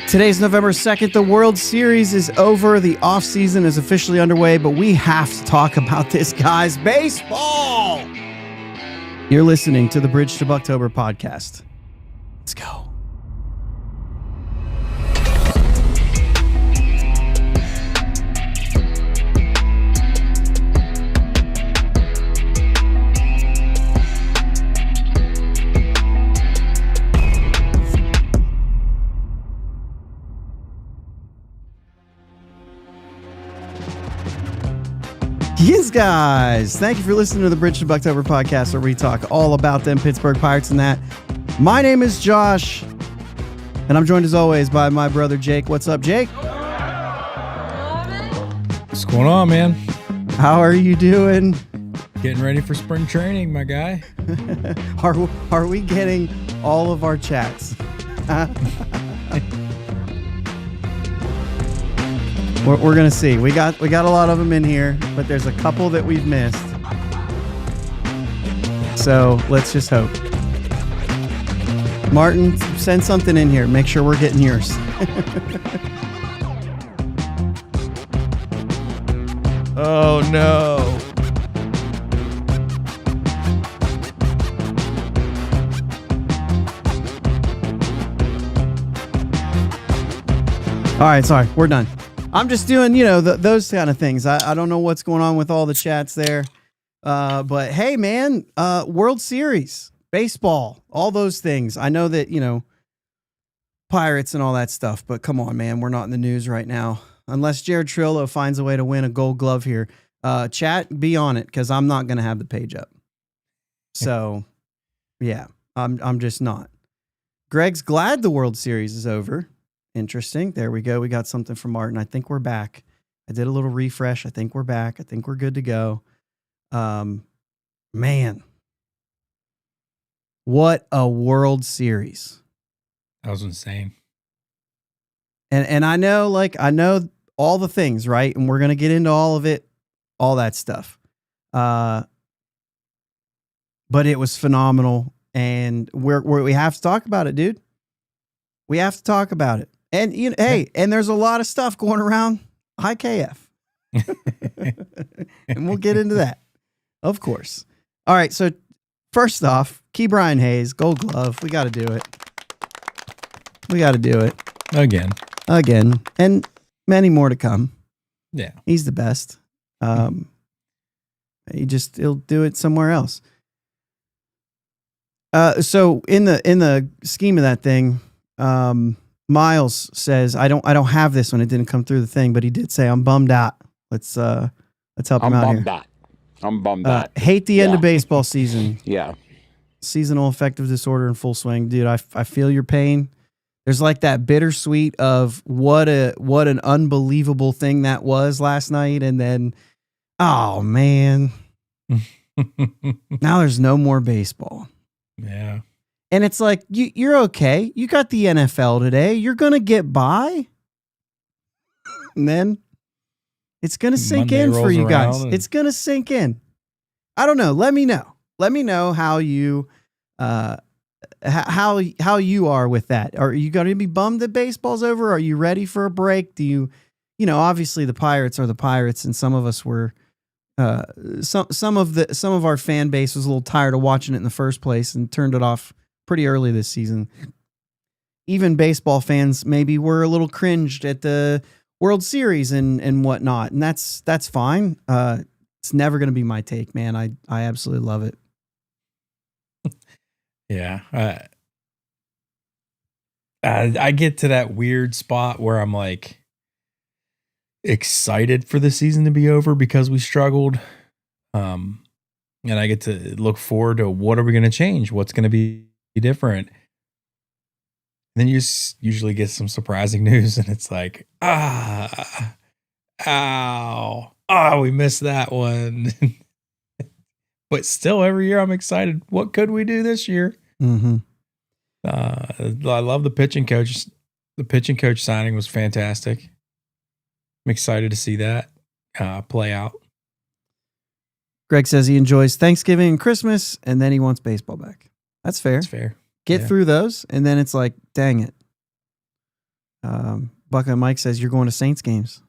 Today's November 2nd. The World Series is over. The offseason is officially underway, but we have to talk about this, guys. Baseball! You're listening to the Bridge to Buctober podcast. Let's go. Yes, guys. Thank you for listening to the Bridge to Buctober podcast, where we talk all about them Pittsburgh Pirates and that. My name is Josh, and I'm joined as always by my brother Jake. What's up, Jake? What's going on, man? How are you doing? Getting ready for spring training, my guy. Are we getting all of our chats? We're gonna see. We got a lot of them in here, but there's a couple that we've missed. So let's just hope. Martin, send something in here. Make sure we're getting yours. Oh no. All right, sorry, we're done. I'm just doing, those kind of things. I don't know what's going on with all the chats there. But hey, man, World Series, baseball, all those things. I know that, Pirates and all that stuff, but come on, man, we're not in the news right now. Unless Jared Trillo finds a way to win a gold glove here. Chat, be on it, because I'm not going to have the page up. So, yeah, I'm just not. Greg's glad the World Series is over. Interesting. There we go. We got something from Martin. I think we're back. I did a little refresh. I think we're back. I think we're good to go. Man, what a World Series. That was insane. And I know all the things, right? And we're going to get into all of it, all that stuff. But it was phenomenal. And we have to talk about it, dude. We have to talk about it. And hey, and there's a lot of stuff going around IKF. And we'll get into that, of course. All right, so first off, Key Brian Hayes, Gold Glove. We got to do it. We got to do it. Again. And many more to come. Yeah. He's the best. He'll do it somewhere else. So in the scheme of that thing, Miles says, I don't have this one. It didn't come through the thing, but he did say, I'm bummed out. Let's help him out here. I'm bummed out. Hate the end of baseball season. Yeah. Seasonal affective disorder in full swing. Dude, I feel your pain. There's like that bittersweet of what an unbelievable thing that was last night. And then, oh man, now there's no more baseball. Yeah. And it's like, you're okay. You got the NFL today. You're going to get by. And then it's going to sink Monday in for you guys. It's going to sink in. I don't know. Let me know. Let me know how you how you are with that. Are you going to be bummed that baseball's over? Are you ready for a break? Do you obviously the Pirates are the Pirates, and some of us were some of our fan base was a little tired of watching it in the first place and turned it off pretty early this season. Even baseball fans maybe were a little cringed at the World Series and whatnot, and that's fine. It's never going to be my take, man. I absolutely love it. Yeah. I get to that weird spot where I'm like excited for the season to be over because we struggled. And I get to look forward to what are we going to change? What's going to be different? And then you usually get some surprising news and it's like, we missed that one. But still every year I'm excited. What could we do this year? Mm-hmm. I love the pitching coach. The pitching coach signing was fantastic. I'm excited to see that play out. Greg says he enjoys Thanksgiving and Christmas, and then he wants baseball back. That's fair. That's fair. Get through those, and then it's like, dang it. Buckeye Mike says you're going to Saints games.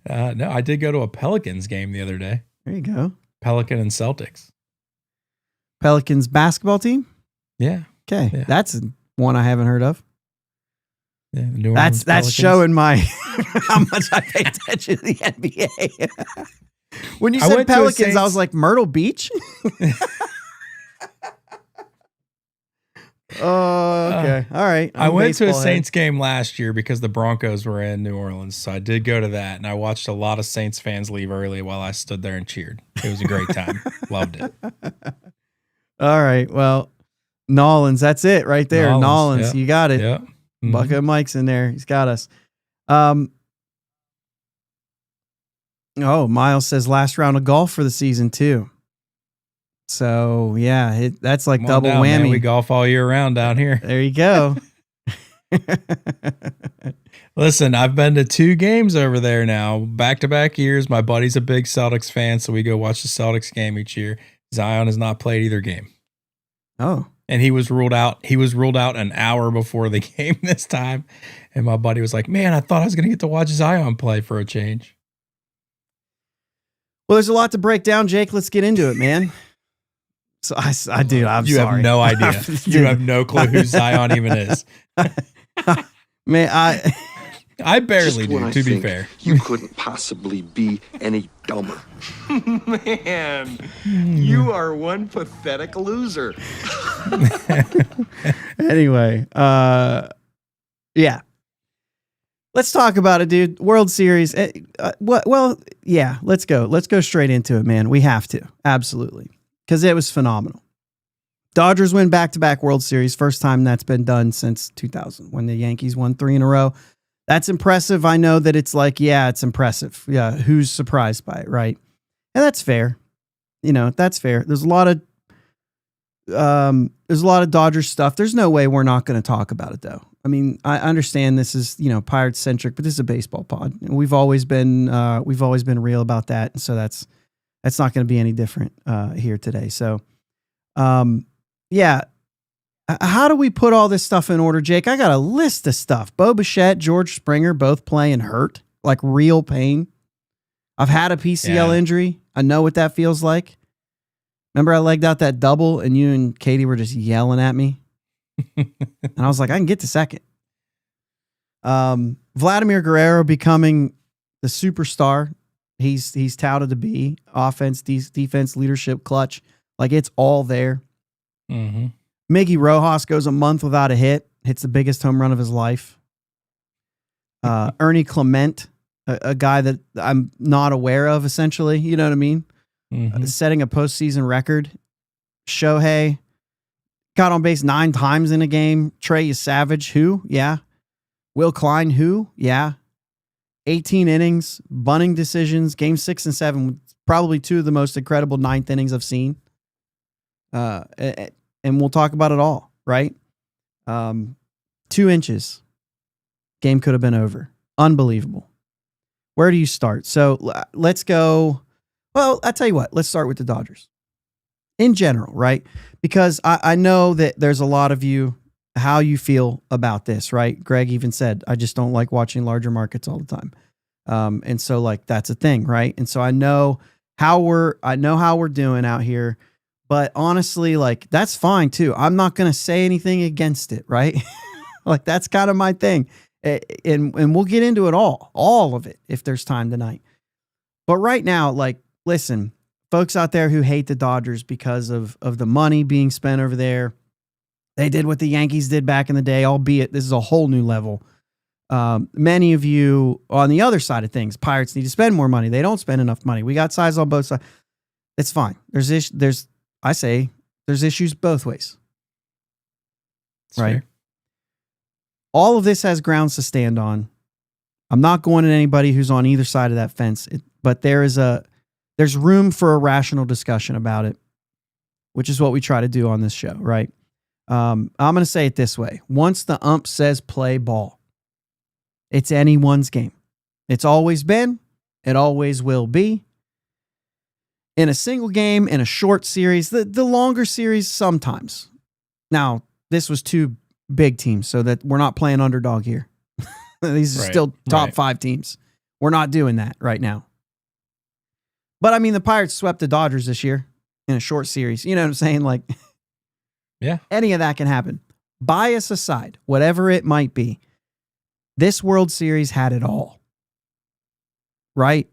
No, I did go to a Pelicans game the other day. There you go. Pelican and Celtics. Pelicans basketball team? Yeah. Okay. Yeah. That's one I haven't heard of. Yeah, the New Orleans That's Pelicans. showing my how much I pay attention to the NBA. When you said went to a Pelicans, I Saints- was like, Myrtle Beach? Oh, okay. All right. I I'm went to a baseball head. Saints game last year because the Broncos were in New Orleans. So I did go to that, and I watched a lot of Saints fans leave early while I stood there and cheered. It was a great time. Loved it. All right. Well, Nolans, that's it right there. Nolans, yeah. you got it. Yeah. Mhm. Bucket Mike's in there. He's got us. Miles says last round of golf for the season too. So yeah, that's like Come on double down, whammy. man. We golf all year round down here. There you go. Listen, I've been to 2 games over there now, back-to-back years. My buddy's a big Celtics fan, so we go watch the Celtics game each year. Zion has not played either game. Oh. And he was ruled out. He was ruled out an hour before the game this time. And my buddy was like, man, I thought I was going to get to watch Zion play for a change. Well, there's a lot to break down, Jake. Let's get into it, man. So I do. I'm you sorry. have no idea. You have no clue who Zion even is. Man, I barely do, to be fair. You couldn't possibly be any dumber. Man, you are one pathetic loser. Anyway, yeah. Let's talk about it, dude. World Series. Well, yeah, let's go. Let's go straight into it, man. We have to. Absolutely. Because it was phenomenal. Dodgers win back-to-back World Series. First time that's been done since 2000 when the Yankees won 3 in a row. That's impressive. I know that it's like, yeah, it's impressive. Yeah, who's surprised by it, right? And that's fair. You know, that's fair. There's a lot of Dodgers stuff. There's no way we're not going to talk about it, though. I mean, I understand this is, Pirates centric, but this is a baseball pod. We've always been real about that, and so that's not going to be any different here today. So, yeah. How do we put all this stuff in order, Jake? I got a list of stuff. Bo Bichette, George Springer, both playing hurt, like real pain. I've had a PCL injury. I know what that feels like. Remember I legged out that double and you and Katie were just yelling at me? And I was like, I can get to second. Vladimir Guerrero becoming the superstar he's touted to be. Offense, defense, leadership, clutch. Like it's all there. Mm-hmm. Miggy Rojas goes a month without a hit, hits the biggest home run of his life. Ernie Clement, a guy that I'm not aware of, essentially. You know what I mean? Mm-hmm. Setting a postseason record. Shohei got on base 9 times in a game. Trey Savage, who? Yeah. Will Klein, who? Yeah. 18 innings, bunting decisions, game 6 and 7, probably 2 of the most incredible 9th innings I've seen. And we'll talk about it all, right? 2 inches. Game could have been over. Unbelievable. Where do you start? So let's go. Well, I'll tell you what. Let's start with the Dodgers. In general, right? Because I know that there's a lot of you, how you feel about this, right? Greg even said, I just don't like watching larger markets all the time. And so like, that's a thing, right? And so I know how we're doing out here. But honestly, like, that's fine too. I'm not going to say anything against it, right? Like, that's kind of my thing. And we'll get into it all of it, if there's time tonight. But right now, like, listen, folks out there who hate the Dodgers because of the money being spent over there, they did what the Yankees did back in the day, albeit this is a whole new level. Many of you on the other side of things, Pirates need to spend more money. They don't spend enough money. We got size on both sides. It's fine. There's issues both ways. That's right. fair. All of this has grounds to stand on. I'm not going at anybody who's on either side of that fence, but there's room for a rational discussion about it, which is what we try to do on this show, right? I'm going to say it this way. Once the ump says play ball, it's anyone's game. It's always been. It always will be. In a single game, in a short series, the longer series sometimes. Now, this was 2 big teams so that we're not playing underdog here. These are still top 5 teams. We're not doing that right now. But I mean, the Pirates swept the Dodgers this year in a short series. You know what I'm saying? Like, yeah, any of that can happen. Bias aside, whatever it might be, this World Series had it all. Right?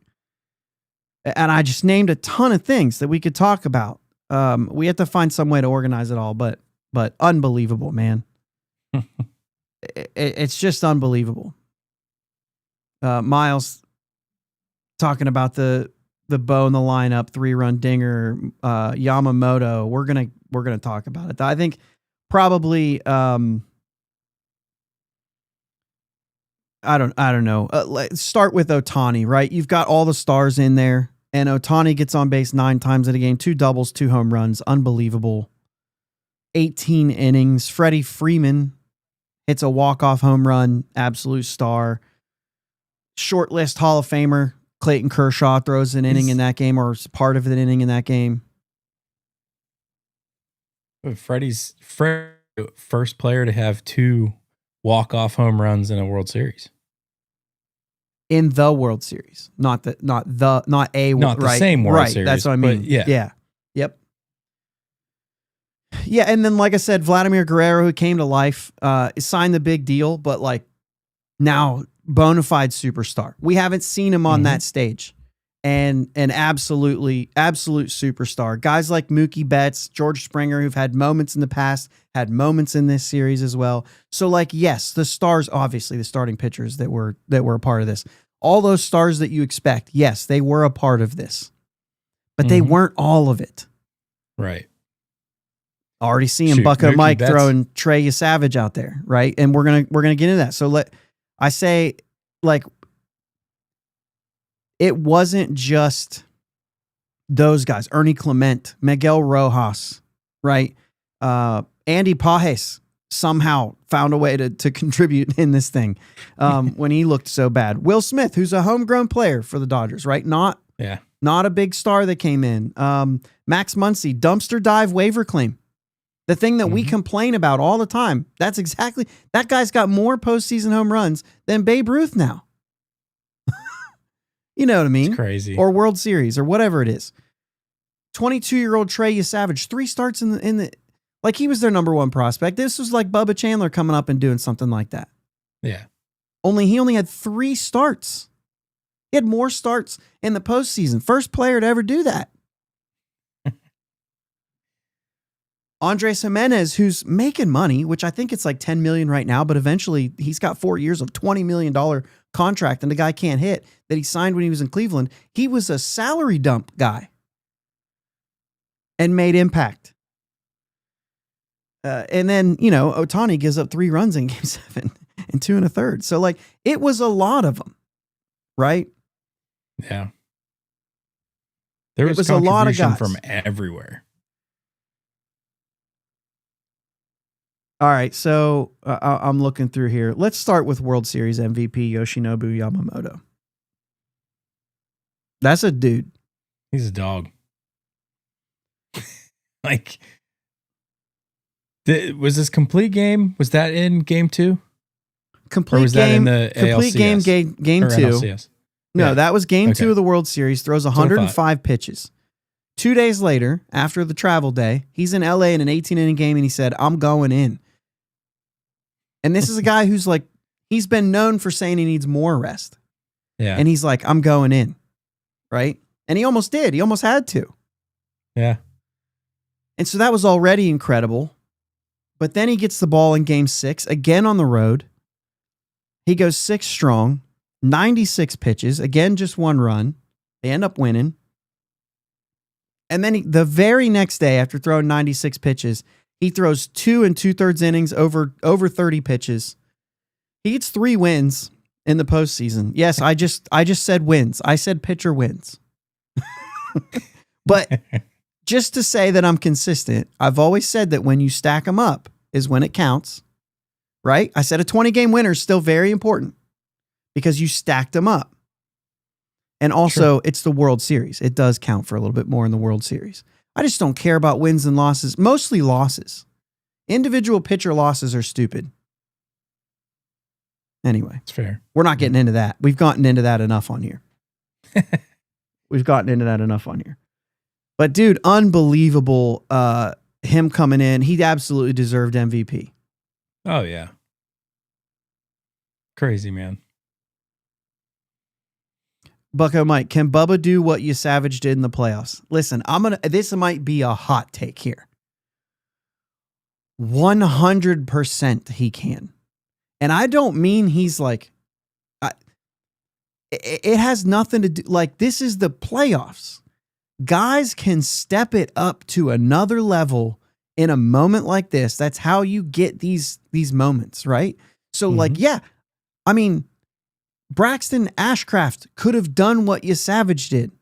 And I just named a ton of things that we could talk about. We have to find some way to organize it all, but unbelievable, man. It's just unbelievable. Miles talking about the bow in the lineup, 3-run dinger, Yamamoto. We're gonna talk about it. I think probably I don't know. Let's start with Ohtani, right? You've got all the stars in there, and Ohtani gets on base 9 times in a game, 2 doubles, 2 home runs, unbelievable. 18 innings. Freddie Freeman hits a walk-off home run, absolute star. Short list Hall of Famer Clayton Kershaw throws an inning in that game, or part of an inning in that game. Freddie's first player to have 2 walk-off home runs in a World Series. In the World Series, not the same World Series. That's what I mean. Yeah. Yep. Yeah, and then like I said, Vladimir Guerrero, who came to life, signed the big deal, but like now bona fide superstar. We haven't seen him on that stage, and an absolute superstar. Guys like Mookie Betts, George Springer, who've had moments in the past, had moments in this series as well. So like, yes, the stars, obviously the starting pitchers that were a part of this, all those stars that you expect, yes, they were a part of this, but they weren't all of it. Right. Already seeing Bucko Mike throwing Trey Savage out there, right? And we're gonna get into that. So I say, like, it wasn't just those guys. Ernie Clement, Miguel Rojas, right? Andy Pages somehow found a way to contribute in this thing when he looked so bad. Will Smith, who's a homegrown player for the Dodgers, right? Not a big star that came in. Max Muncy, dumpster dive waiver claim. The thing that we complain about all the time. That's exactly, that guy's got more postseason home runs than Babe Ruth now. You know what I mean? It's crazy. Or World Series or whatever it is. 22-year-old Trey Savage, 3 starts in the like he was their number 1 prospect. This was like Bubba Chandler coming up and doing something like that. Yeah. He only had 3 starts. He had more starts in the postseason. First player to ever do that. Andres Jimenez, who's making money, which I think it's like $10 million right now, but eventually he's got 4 years of $20 million contract, and the guy can't hit, that he signed when he was in Cleveland. He was a salary dump guy and made impact. And then, Ohtani gives up 3 runs in Game 7 and 2 1/3. So like, it was a lot of them, right? Yeah. There was a lot of guys from everywhere. All right, so I'm looking through here. Let's start with World Series MVP Yoshinobu Yamamoto. That's a dude. He's a dog. Like, was this complete game? Was that in Game 2? Complete or was game. That in the complete ALCS? game or 2. NLCS? No, Yeah. that was Game 2 of the World Series. Throws 105 pitches. 2 days later, after the travel day, he's in LA in an 18-inning game, and he said, "I'm going in." And this is a guy who's like, he's been known for saying he needs more rest. Yeah. And he's like, "I'm going in." Right? And he almost did. He almost had to. Yeah. And so that was already incredible. But then he gets the ball in Game 6, again on the road. He goes 6 strong, 96 pitches, again just 1 run. They end up winning. And then the very next day, after throwing 96 pitches, he throws 2 2/3 innings over 30 pitches. He gets 3 wins in the postseason. Yes, I just said wins. I said pitcher wins. But just to say that I'm consistent, I've always said that when you stack them up is when it counts, right? I said a 20-game winner is still very important because you stacked them up. And also, It's the World Series. It does count for a little bit more in the World Series. I just don't care about wins and losses, mostly losses. Individual pitcher losses are stupid. Anyway, It's fair. we're not getting into that. We've gotten into that enough on here. But dude, unbelievable. Him coming in, he absolutely deserved MVP. Oh yeah. Crazy, man. Bucko Mike, can Bubba do what you Savage did in the playoffs? Listen, this might be a hot take here. 100% he can. And I don't mean he's like, it has nothing to do, like, this is the playoffs. Guys can step it up to another level in a moment like this. That's how you get these moments, right? So like, yeah, I mean, Braxton Ashcraft could have done what you Savage did.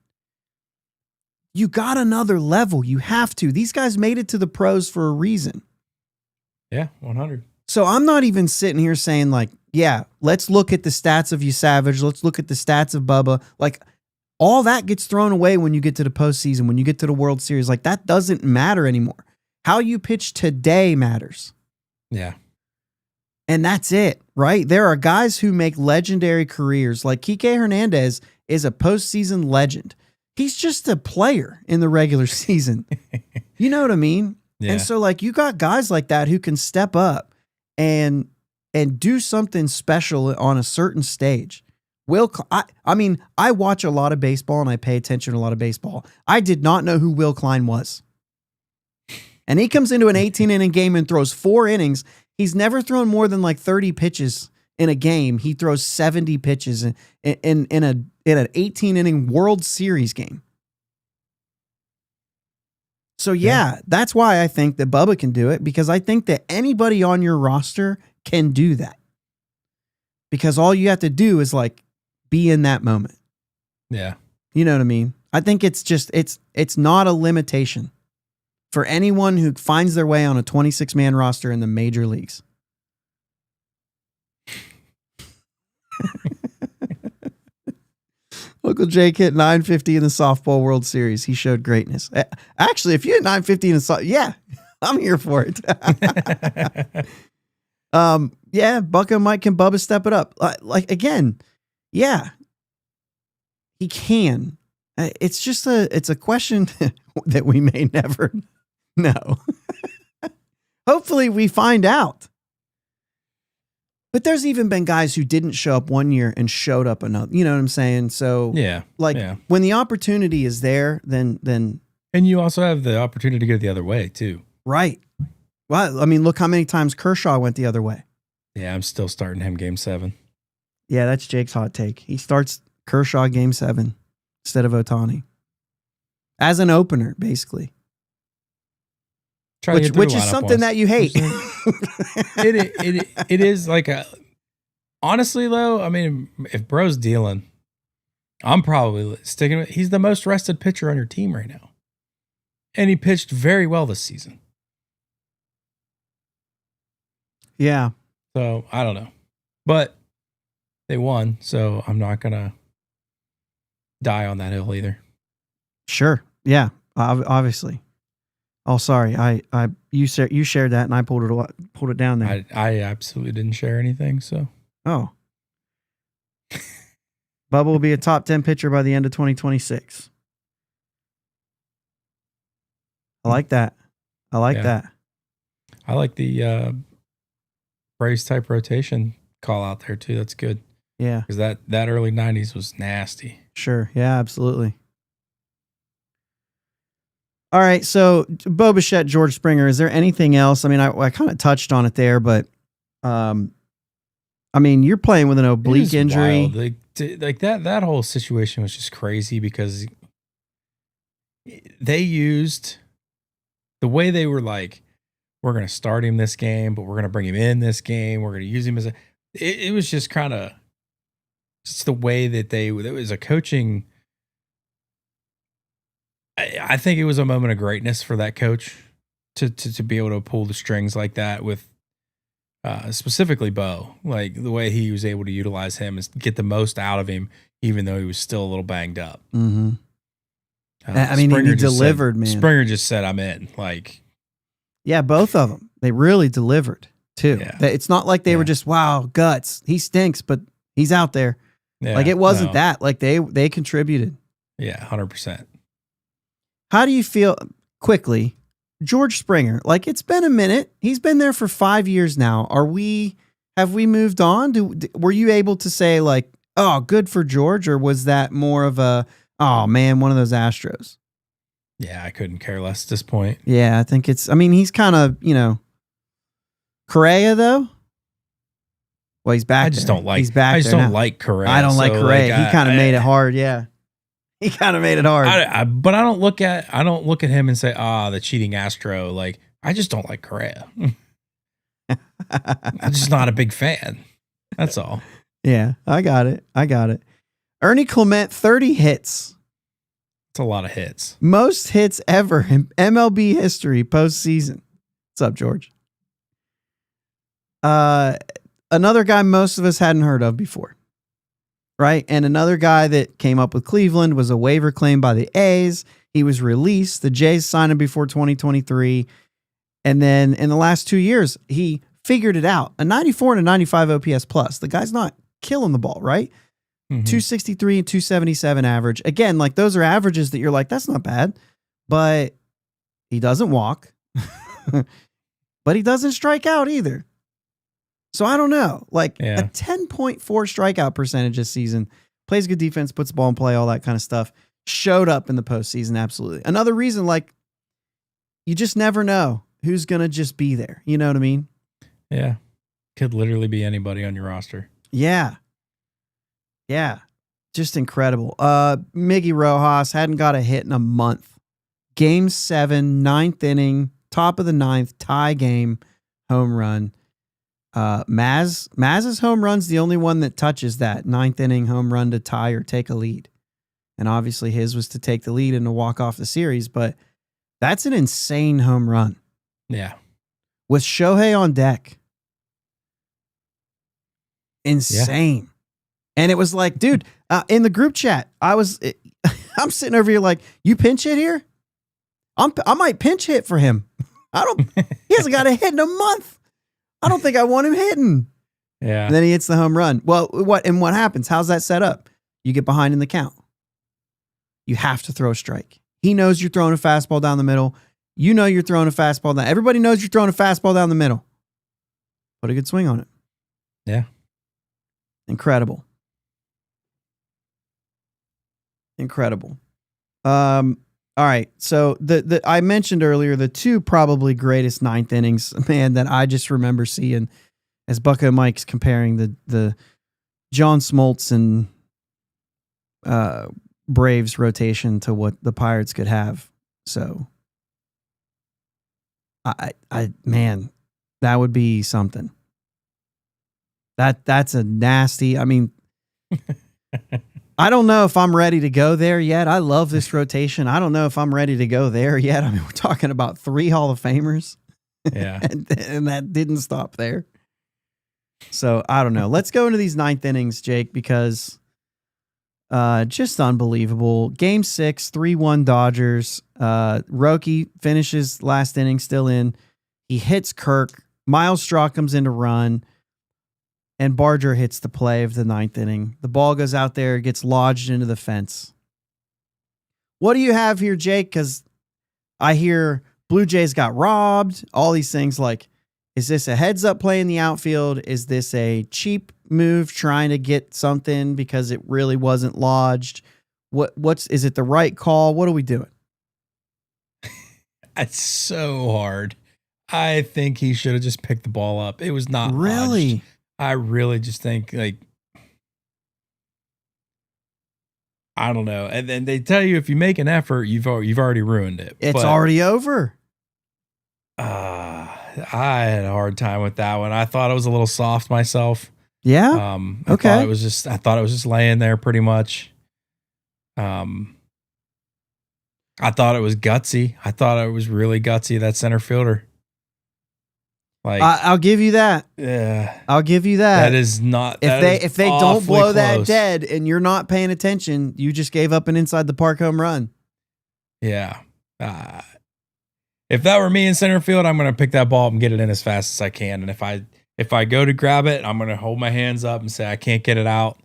You got another level. You have to. These guys made it to the pros for a reason. Yeah, 100. So I'm not even sitting here saying like, yeah, let's look at the stats of you Savage. Let's look at the stats of Bubba. Like, all that gets thrown away when you get to the postseason, when you get to the World Series. Like, that doesn't matter anymore. How you pitch today matters. Yeah. And that's it, right? There are guys who make legendary careers. Like Kike Hernandez is a postseason legend. He's just a player in the regular season. You know what I mean? Yeah. And so like, you got guys like that who can step up and do something special on a certain stage. I mean, I watch a lot of baseball and I pay attention to a lot of baseball. I did not know who Will Klein was. And he comes into an 18-inning game and throws 4 innings. He's never thrown more than like 30 pitches in a game. He throws 70 pitches in an 18-inning World Series game. So yeah, that's why I think that Bubba can do it, because I think that anybody on your roster can do that. Because all you have to do is like be in that moment. Yeah. You know what I mean? I think it's just, it's not a limitation for anyone who finds their way on a 26-man roster in the major leagues. Uncle Jake hit 950 in the softball World Series. He showed greatness. Actually, if you hit 950 in the softball, yeah, I'm here for it. Yeah, Bucko Mike, can Bubba step it up? Like again, yeah, he can. It's just it's a question that we may never know. Hopefully we find out. But there's even been guys who didn't show up one year and showed up another. You know what I'm saying? So Yeah. like when the opportunity is there, then And you also have the opportunity to go the other way too. right. Well, I mean, look how many times Kershaw went the other way. Yeah, I'm still starting him game 7. Yeah, that's Jake's hot take. He starts Kershaw game 7 instead of Ohtani as an opener, basically. Try to get through Which the is lineup something once. that you hate. It is like honestly though, I mean, if Bro's dealing, I'm probably sticking with. He's the most rested pitcher on your team right now, and he pitched very well this season. Yeah. So I don't know, but they won, so I'm not gonna die on that hill either. Sure. Yeah. Obviously. Oh, sorry. You shared that and I pulled it down there. I absolutely didn't share anything. So Oh. Bubba will be a top 10 pitcher by the end of 2026. I like that. I like that. I like the Braves type rotation call out there too. That's good. Yeah. Because that early 90s was nasty. Sure. Yeah, absolutely. All right. So Bo Bichette, George Springer, is there anything else? I mean, I kind of touched on it there, but I mean, you're playing with an oblique injury. Wild. Like that whole situation was just crazy because they used the way they were like, we're going to start him this game, but we're going to bring him in this game. We're going to use him as it was just kind of just the way that it was a coaching. I think it was a moment of greatness for that coach to be able to pull the strings like that with specifically Bo, like the way he was able to utilize him and get the most out of him, even though he was still a little banged up. Mm-hmm. I mean, he delivered, man. Springer just said, I'm in. Like, yeah, both of them. They really delivered too. Yeah. It's not like they were just, wow, guts. He stinks, but he's out there. Yeah, Like it wasn't that. Like they contributed. Yeah, 100%. How do you feel quickly? George Springer, like it's been a minute. He's been there for 5 years now. Have we moved on? Were you able to say like, oh, good for George? Or was that more of a, oh man, one of those Astros? Yeah, I couldn't care less at this point. Yeah, I think he's kind of, Correa though. Well, he's back. I just don't like. He's back. I just don't like Correa. I don't like Correa. Like, he kind of made it hard. Yeah, he kind of made it hard. But I don't look at him and say, the cheating Astro. Like I just don't like Correa. I'm just not a big fan. That's all. Yeah, I got it. Ernie Clement, 30 hits. It's a lot of hits. Most hits ever in MLB history postseason. What's up, George? Another guy most of us hadn't heard of before, right? And another guy that came up with Cleveland was a waiver claim by the A's. He was released. The Jays signed him before 2023. And then in the last 2 years, he figured it out. A 94 and a 95 OPS plus. The guy's not killing the ball, right? 263 and 277 average. Again, like those are averages that you're like, that's not bad. But he doesn't walk. But he doesn't strike out either. So I don't know. Like a 10.4 strikeout percentage this season. Plays good defense, puts the ball in play, all that kind of stuff. Showed up in the postseason, absolutely. Another reason, like, you just never know who's going to just be there. You know what I mean? Yeah. Could literally be anybody on your roster. Yeah. Yeah. Just incredible. Miggy Rojas hadn't got a hit in a month. Game 7, 9th inning, top of the 9th, tie game, home run. Maz's home run's the only one that touches that 9th inning home run to tie or take a lead. And obviously his was to take the lead and to walk off the series, but that's an insane home run. Yeah. With Shohei on deck. Insane. Yeah. And it was like, dude, in the group chat, I'm sitting over here like, you pinch hit here? I might pinch hit for him. He hasn't got a hit in a month. I don't think I want him hitting. Yeah. And then he hits the home run. Well, what happens? How's that set up? You get behind in the count. You have to throw a strike. He knows you're throwing a fastball down the middle. You know you're throwing a fastball down. Everybody knows you're throwing a fastball down the middle. Put a good swing on it. Yeah. Incredible. All right. So the I mentioned earlier the two probably greatest 9th innings, man, that I just remember seeing as Bucko Mike's comparing the John Smoltz and Braves rotation to what the Pirates could have. So I man, that would be something. That's a nasty, I mean, I don't know if I'm ready to go there yet. I love this rotation. I don't know if I'm ready to go there yet. I mean, we're talking about 3 Hall of Famers. Yeah. and that didn't stop there. So I don't know. Let's go into these 9th innings, Jake, because just unbelievable. Game 6, 3-1 Dodgers. Roki finishes last inning still in. He hits Kirk. Miles Straw comes in to run. And Barger hits the play of the 9th inning. The ball goes out there, gets lodged into the fence. What do you have here, Jake? Because I hear Blue Jays got robbed. All these things like, is this a heads-up play in the outfield? Is this a cheap move trying to get something because it really wasn't lodged? Is it the right call? What are we doing? It's so hard. I think he should have just picked the ball up. It was not really lodged. I really just think like, I don't know. And then they tell you if you make an effort, you've already ruined it. It's already over. I had a hard time with that one. I thought it was a little soft myself. Yeah. Okay. I thought it was just laying there pretty much. I thought it was gutsy. I thought it was really gutsy, that center fielder. Like, I'll give you that. Yeah, I'll give you that. That is not. If they don't blow close. that dead and you're not paying attention, you just gave up an inside the park home run. Yeah, if that were me in center field, I'm going to pick that ball up and get it in as fast as I can. And if I go to grab it, I'm going to hold my hands up and say I can't get it out.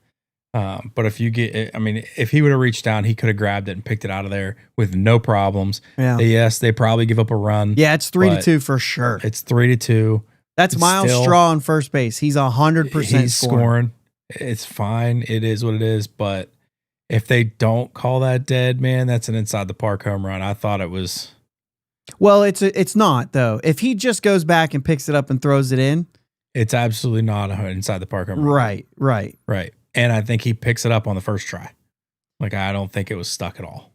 But if you get it, I mean, if he would have reached down, he could have grabbed it and picked it out of there with no problems. Yeah. Yes, they probably give up a run. Yeah, it's 3-2 for sure. It's 3-2. That's Miles Straw on first base. He's 100% scoring. It's fine. It is what it is. But if they don't call that dead, man, that's an inside the park home run. I thought it was. Well, it's not though. If he just goes back and picks it up and throws it in, it's absolutely not an inside the park home run. Right. And I think he picks it up on the first try. Like, I don't think it was stuck at all.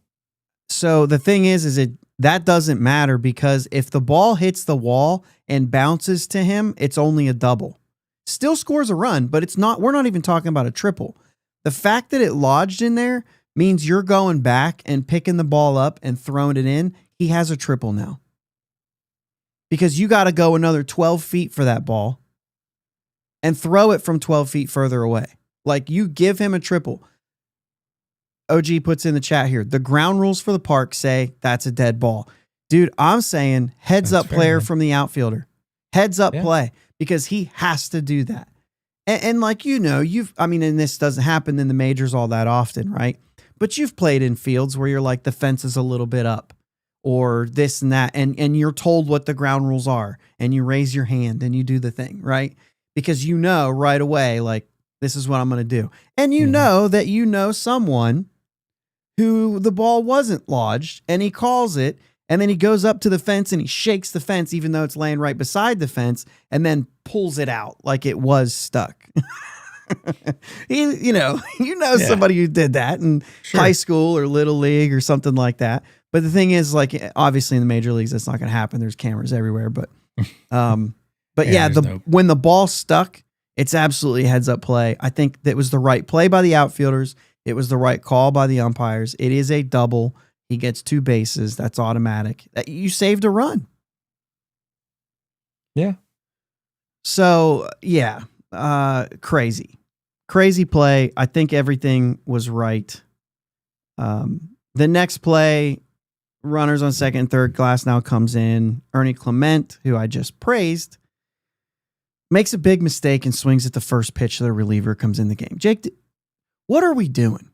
So the thing is that doesn't matter, because if the ball hits the wall and bounces to him, it's only a double. Still scores a run, but we're not even talking about a triple. The fact that it lodged in there means you're going back and picking the ball up and throwing it in. He has a triple now. Because you got to go another 12 feet for that ball and throw it from 12 feet further away. Like, you give him a triple. OG puts in the chat here, the ground rules for the park say that's a dead ball. Dude, I'm saying heads up player from the outfielder. Heads up play, because he has to do that. And like, and this doesn't happen in the majors all that often, right? But you've played in fields where you're like, the fence is a little bit up or this and that. And you're told what the ground rules are and you raise your hand and you do the thing, right? Because you know right away, like, this is what I'm going to do. And you know that you know someone who the ball wasn't lodged and he calls it, and then he goes up to the fence and he shakes the fence even though it's laying right beside the fence, and then pulls it out like it was stuck. Somebody who did that in high school or little league or something like that. But the thing is, like, obviously in the major leagues, that's not going to happen. There's cameras everywhere, but when the ball stuck, it's absolutely heads up play. I think that was the right play by the outfielders. It was the right call by the umpires. It is a double. He gets 2 bases. That's automatic. You saved a run. Yeah. So, yeah, crazy play. I think everything was right. The next play, runners on second and third, Glass now comes in. Ernie Clement, who I just praised, makes a big mistake and swings at the first pitch. The reliever comes in the game. Jake, what are we doing?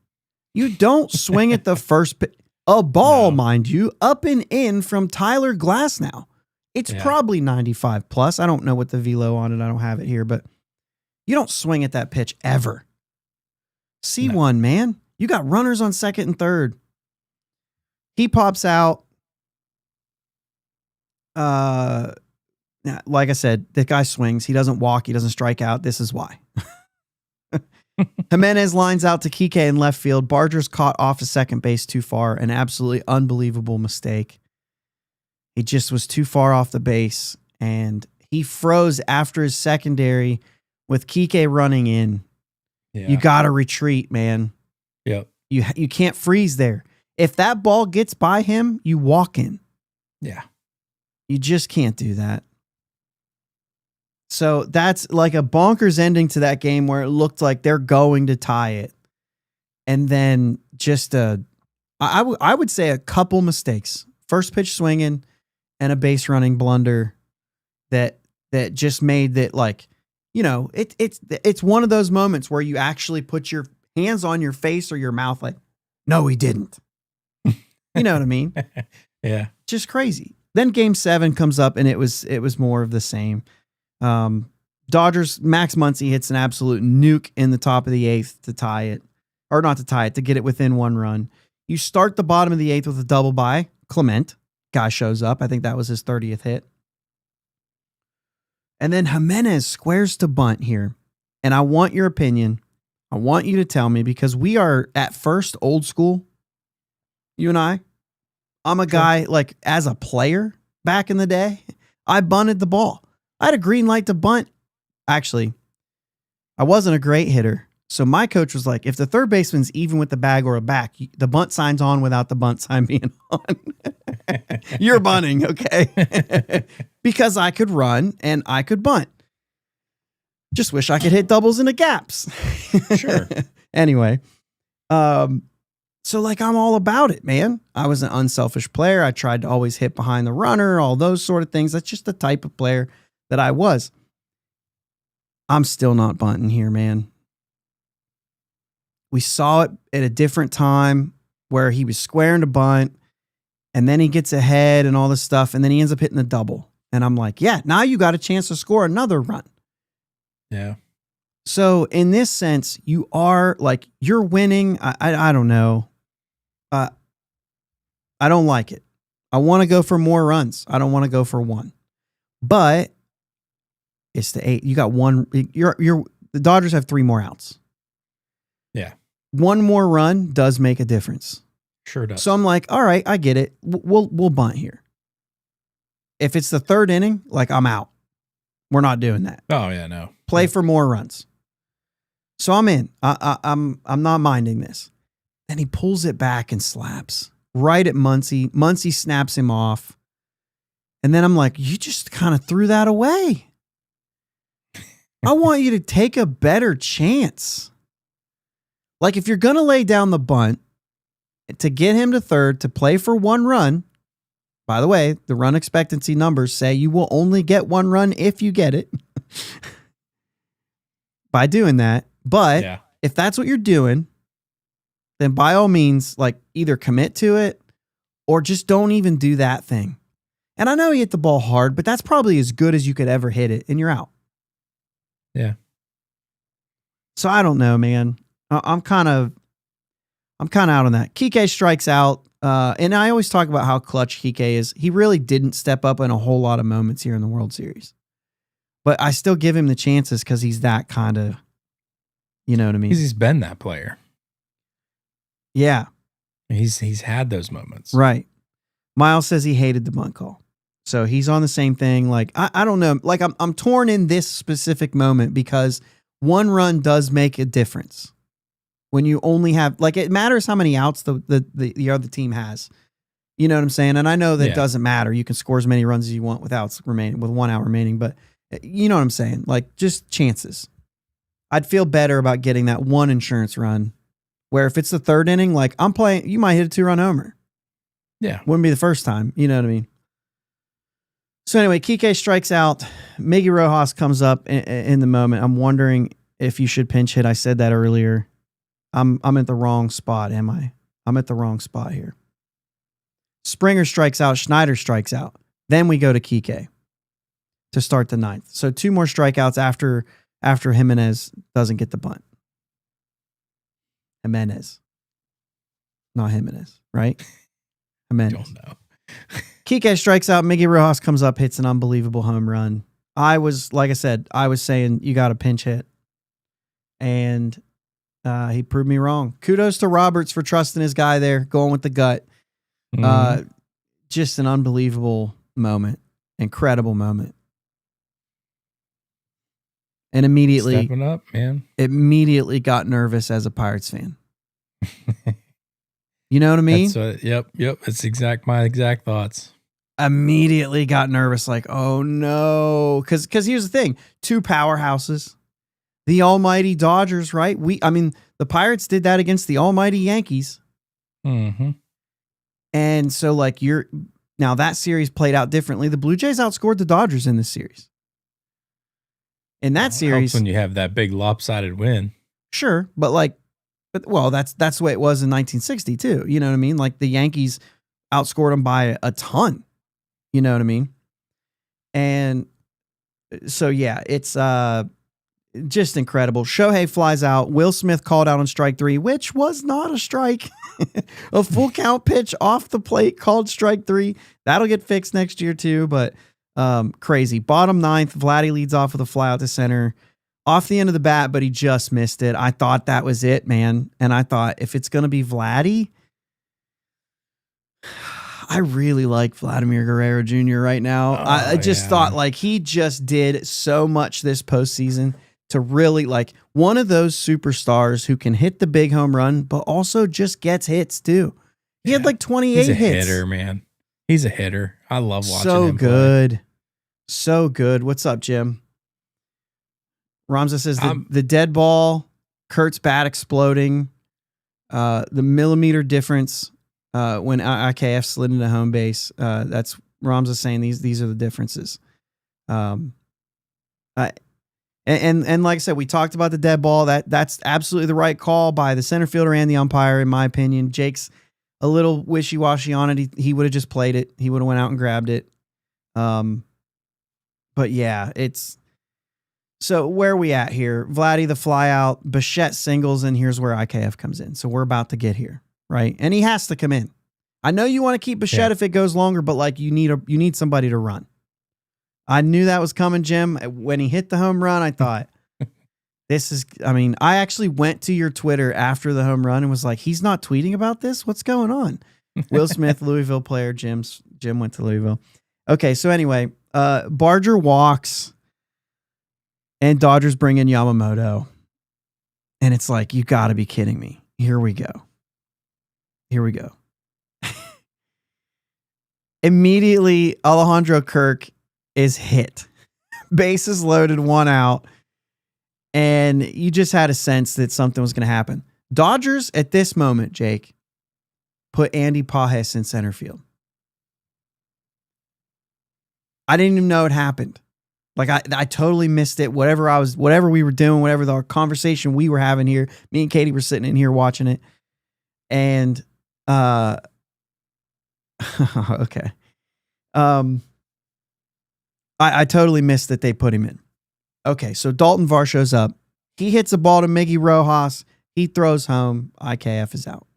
You don't swing at the first pitch. A ball, mind you, up and in from Tyler Glass now. It's probably 95 plus. I don't know what the velo on it. I don't have it here, but you don't swing at that pitch ever. C1, man. You got runners on second and third. He pops out. Like I said, the guy swings. He doesn't walk. He doesn't strike out. This is why. Jimenez lines out to Kike in left field. Barger's caught off of second base too far. An absolutely unbelievable mistake. He just was too far off the base, and he froze after his secondary with Kike running in. Yeah. You got to retreat, man. Yep. You can't freeze there. If that ball gets by him, you walk in. Yeah. You just can't do that. So that's like a bonkers ending to that game where it looked like they're going to tie it. And then just I would say a couple mistakes. First pitch swinging and a base running blunder that just made that, like, it's one of those moments where you actually put your hands on your face or your mouth like, no, he didn't. You know what I mean? Yeah. Just crazy. Then game 7 comes up and it was more of the same. Dodgers, Max Muncy hits an absolute nuke in the top of the 8th to tie it, or not to tie it, to get it within 1 run. You start the bottom of the 8th with a double by Clement. Guy shows up. I think that was his 30th hit. And then Jimenez squares to bunt here. And I want your opinion. I want you to tell me, because we are at first old school. You and I. I'm a guy, like, as a player back in the day, I bunted the ball. I had a green light to bunt. Actually, I wasn't a great hitter. So my coach was like, if the third baseman's even with the bag or a back, the bunt sign's on without the bunt sign being on. You're bunting, okay? Because I could run and I could bunt. Just wish I could hit doubles into gaps. Sure. Anyway, So like, I'm all about it, man. I was an unselfish player. I tried to always hit behind the runner, all those sort of things. That's just the type of player that I was. I'm still not bunting here, man. We saw it at a different time where he was squaring to bunt, and then he gets ahead and all this stuff, and then he ends up hitting the double. And I'm like, yeah, now you got a chance to score another run. Yeah. So in this sense, you are like, you're winning. I don't know. I don't like it. I want to go for more runs. I don't want to go for one. But it's the 8. You got one. The Dodgers have 3 more outs. Yeah. One more run does make a difference. Sure does. So I'm like, all right, I get it. We'll bunt here. If it's the 3rd inning, like, I'm out. We're not doing that. Oh yeah, no. Play for more runs. So I'm in. I'm not minding this. And he pulls it back and slaps right at Muncy. Muncy snaps him off. And then I'm like, you just kind of threw that away. I want you to take a better chance. Like, if you're going to lay down the bunt to get him to 3rd to play for 1 run, by the way, the run expectancy numbers say you will only get 1 run if you get it by doing that. But if that's what you're doing, then by all means, like, either commit to it or just don't even do that thing. And I know he hit the ball hard, but that's probably as good as you could ever hit it, and you're out. Yeah. So I don't know, man. I'm kind of out on that. Kike strikes out. And I always talk about how clutch Kike is. He really didn't step up in a whole lot of moments here in the World Series. But I still give him the chances because he's that kind of, you know what I mean? Because he's been that player. Yeah. He's had those moments. Right. Miles says he hated the bunt call. So he's on the same thing. Like, I don't know. Like, I'm torn in this specific moment because 1 run does make a difference. When you only have, like, it matters how many outs the other team has. You know what I'm saying? And I know that it doesn't matter. You can score as many runs as you want with 1 out remaining. But you know what I'm saying? Like, just chances. I'd feel better about getting that 1 insurance run where if it's the 3rd inning, like, I'm playing, you might hit a 2-run homer. Yeah. Wouldn't be the first time. You know what I mean? So anyway, Kike strikes out. Miggy Rojas comes up in the moment. I'm wondering if you should pinch hit. I said that earlier. I'm at the wrong spot, am I? I'm at the wrong spot here. Springer strikes out. Schneider strikes out. Then we go to Kike to start the 9th. So 2 more strikeouts after Jimenez doesn't get the bunt. Jimenez. Not Jimenez, right? Jimenez. Don't know. Kike strikes out. Miggy Rojas comes up, hits an unbelievable home run. Like I said, I was saying you got a pinch hit. And he proved me wrong. Kudos to Roberts for trusting his guy there, going with the gut. Just an unbelievable moment. Incredible moment. And immediately stepping up, man. Immediately got nervous as a Pirates fan. You know what I mean? Yep. It's my exact thoughts. Immediately got nervous, like, oh no. Because here's the thing. 2 powerhouses. The almighty Dodgers, right? The Pirates did that against the almighty Yankees. Mm-hmm. And so, like, now that series played out differently. The Blue Jays outscored the Dodgers in this series. In that series, helps when you have that big lopsided win. Sure, but that's the way it was in 1960 too. You know what I mean? Like, the Yankees outscored them by a ton. You know what I mean? And so yeah, it's just incredible. Shohei flies out. Will Smith called out on strike 3, which was not a strike. A full count pitch off the plate called strike 3. That'll get fixed next year too, but crazy. Bottom 9th, Vladdy leads off with a fly out to center. Off the end of the bat, but he just missed it. I thought that was it, man. And I thought, if it's going to be Vladdy, I really like Vladimir Guerrero Jr. right now. I just thought, like, he just did so much this postseason to really, like, one of those superstars who can hit the big home run, but also just gets hits too. He had like 28 hits. He's a hitter, man. He's a hitter. I love watching him good. play. So good. What's up, Jim? Ramza says the dead ball, Kurt's bat exploding. The millimeter difference when IKF slid into home base. That's Ramza saying these are the differences. And like I said, we talked about the dead ball. That's absolutely the right call by the center fielder and the umpire, in my opinion. Jake's a little wishy-washy on it. He would have just played it. He would have went out and grabbed it. But yeah, it's so where are we at here? Vladdy the fly out, Bichette singles, and here's where IKF comes in. So we're about to get here, right? And he has to come in. I know you want to keep Bichette if it goes longer, but like you need somebody to run. I knew that was coming, Jim. When he hit the home run, I thought, I actually went to your Twitter after the home run and was like, he's not tweeting about this? What's going on? Will Smith, Louisville player. Jim went to Louisville. Okay, so anyway, Barger walks and Dodgers bring in Yamamoto. And it's like, you got to be kidding me. Here we go. Immediately, Alejandro Kirk is hit. Bases loaded, 1 out. And you just had a sense that something was going to happen. Dodgers, at this moment, Jake, put Andy Pajes in center field. I didn't even know it happened. Like I totally missed it. Whatever we were doing, whatever the conversation we were having here, me and Katie were sitting in here watching it. And okay. I totally missed that they put him in. Okay, so Dalton Var shows up. He hits a ball to Miggy Rojas. He throws home. IKF is out.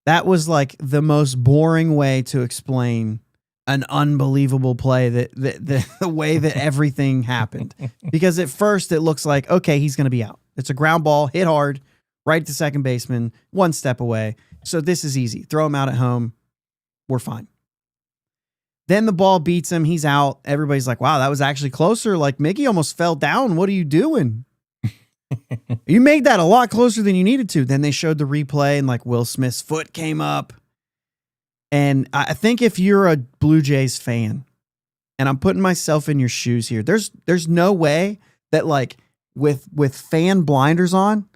That was like the most boring way to explain an unbelievable play, that the way that everything happened. Because at first it looks like, okay, he's going to be out. It's a ground ball, hit hard, right to second baseman, 1 step away. So this is easy. Throw him out at home. We're fine. Then the ball beats him. He's out. Everybody's like, wow, that was actually closer. Like, Miggy almost fell down. What are you doing? You made that a lot closer than you needed to. Then they showed the replay and like Will Smith's foot came up. And I think if you're a Blue Jays fan, and I'm putting myself in your shoes here, there's no way that like with fan blinders on,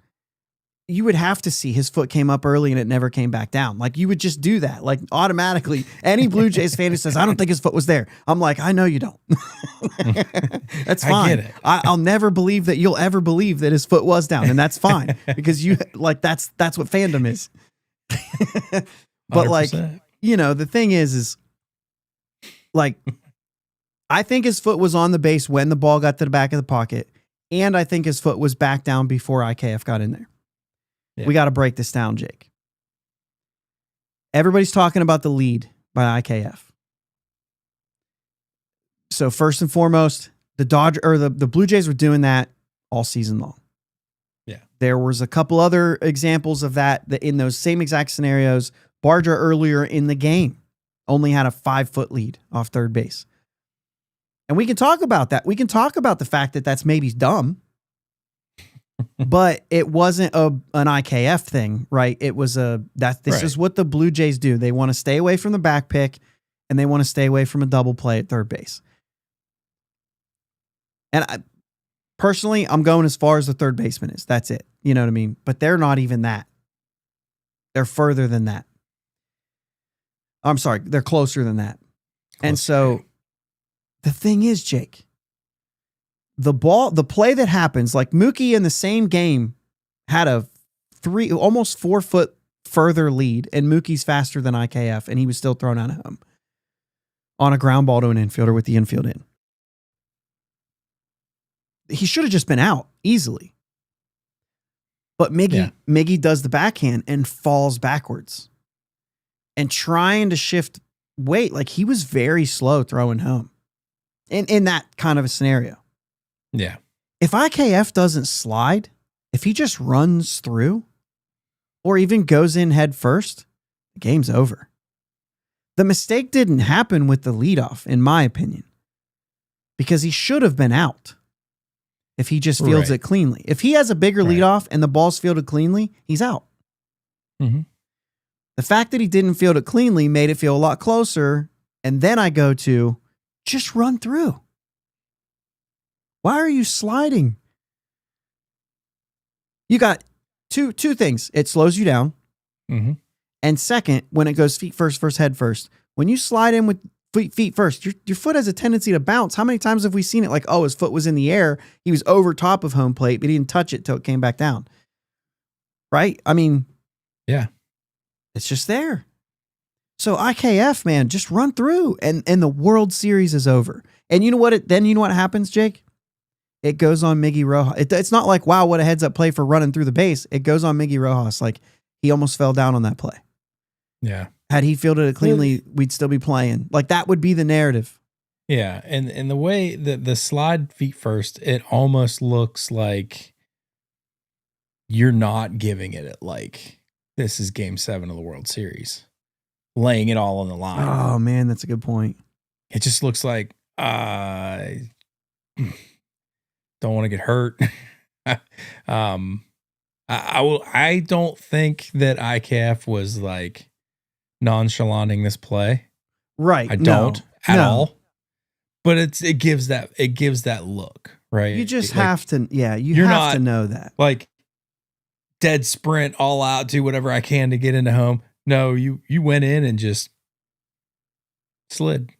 you would have to see his foot came up early and it never came back down. Like you would just do that. Like automatically, any Blue Jays fan who says, I don't think his foot was there. I'm like, I know you don't. That's fine. I get it. I'll never believe that you'll ever believe that his foot was down. And that's fine because you like, that's what fandom is. But 100%. Like, the thing is like, I think his foot was on the base when the ball got to the back of the pocket. And I think his foot was back down before IKF got in there. Yeah. We got to break this down, Jake. Everybody's talking about the lead by IKF. So first and foremost, the Blue Jays were doing that all season long. Yeah. There was a couple other examples of that in those same exact scenarios. Barger earlier in the game only had a 5-foot lead off third base. And we can talk about that. We can talk about the fact that that's maybe dumb. But it wasn't an IKF thing, right? It was this is what the Blue Jays do. They want to stay away from the back pick and they want to stay away from a double play at third base. And personally, I'm going as far as the third baseman is. That's it. You know what I mean? But they're not even that. They're further than that. I'm sorry. They're closer than that. And so the thing is, Jake, the play that happens, like Mookie in the same game had a almost 4-foot further lead, and Mookie's faster than IKF, and he was still thrown out of home on a ground ball to an infielder with the infield in. He should have just been out easily. But Miggy does the backhand and falls backwards. And trying to shift weight, like he was very slow throwing home in that kind of a scenario. Yeah. If IKF doesn't slide, if he just runs through or even goes in head first, the game's over. The mistake didn't happen with the leadoff, in my opinion, because he should have been out if he just fields it cleanly. If he has a bigger leadoff and the ball's fielded cleanly, he's out. Mm-hmm. The fact that he didn't field it cleanly made it feel a lot closer. And then I go to just run through. Why are you sliding? You got two things. It slows you down. Mm-hmm. And second, when it goes feet first, head first, when you slide in with feet first, your foot has a tendency to bounce. How many times have we seen it? Like, oh, his foot was in the air. He was over top of home plate, but he didn't touch it till it came back down. Right? I mean, yeah, it's just there. So IKF, man, just run through and the World Series is over. And you know what? Then you know what happens, Jake? It goes on Miggy Rojas. It's not like, wow, what a heads up play for running through the base. It goes on Miggy Rojas. Like, he almost fell down on that play. Yeah. Had he fielded it cleanly, we'd still be playing. Like, that would be the narrative. Yeah. And the way that the slide feet first, it almost looks like you're not giving it like this is game 7 of the World Series, laying it all on the line. Oh man, that's a good point. It just looks like, don't want to get hurt. I don't think that IKF was like nonchalanting this play. Right. I don't at all. But it gives that look, right? You just like, have to, you have to know that. Like dead sprint all out, do whatever I can to get into home. No, you went in and just slid.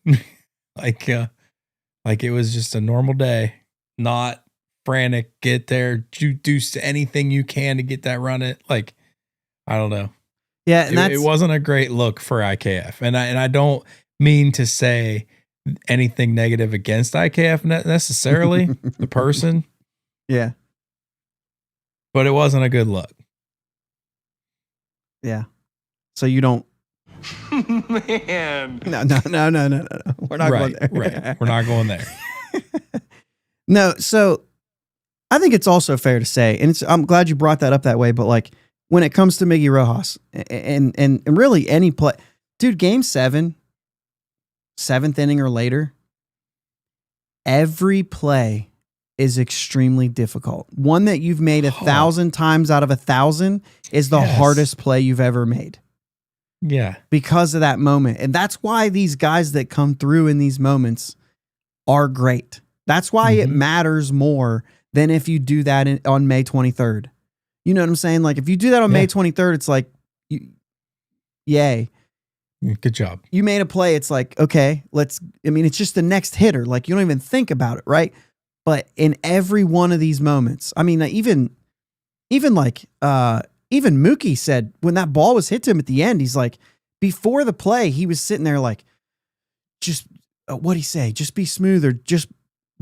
like it was just a normal day, not frantic, get there, do anything you can to get that run it. Like, I don't know. Yeah. And it wasn't a great look for IKF. And I don't mean to say anything negative against IKF necessarily, the person. Yeah. But it wasn't a good look. Yeah. So you don't. Man. No. We're not going there. Right. We're not going there. No. So I think it's also fair to say, and I'm glad you brought that up that way, but like when it comes to Miggy Rojas and really any play, dude, game 7, 7th inning or later, every play is extremely difficult. One that you've made 1,000 times out of 1,000 is the hardest play you've ever made. Yeah. Because of that moment. And that's why these guys that come through in these moments are great. That's why it matters more than if you do that on May 23rd. You know what I'm saying? Like if you do that on May 23rd, it's like, yay. Good job. You made a play. It's like, okay, it's just the next hitter. Like you don't even think about it. Right. But in every one of these moments, I mean, even Mookie said when that ball was hit to him at the end, he's like, before the play, he was sitting there like, just what'd he say? Just be smooth or just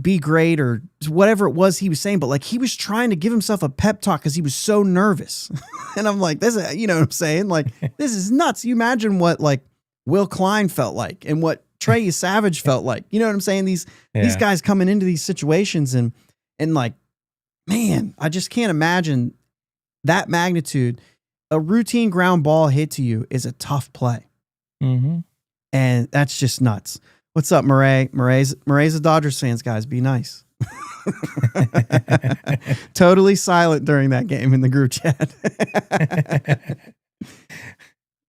be great or whatever it was he was saying. But like he was trying to give himself a pep talk because he was so nervous. And I'm like, this is, you know what I'm saying? Like, this is nuts. You imagine what like Will Klein felt like and what Trey Savage felt like. You know what I'm saying? These guys coming into these situations and like, man, I just can't imagine that magnitude. A routine ground ball hit to you is a tough play. Mm-hmm. And that's just nuts. What's up, Murray? Murray's a Dodgers fans, guys. Be nice. Totally silent during that game in the group chat.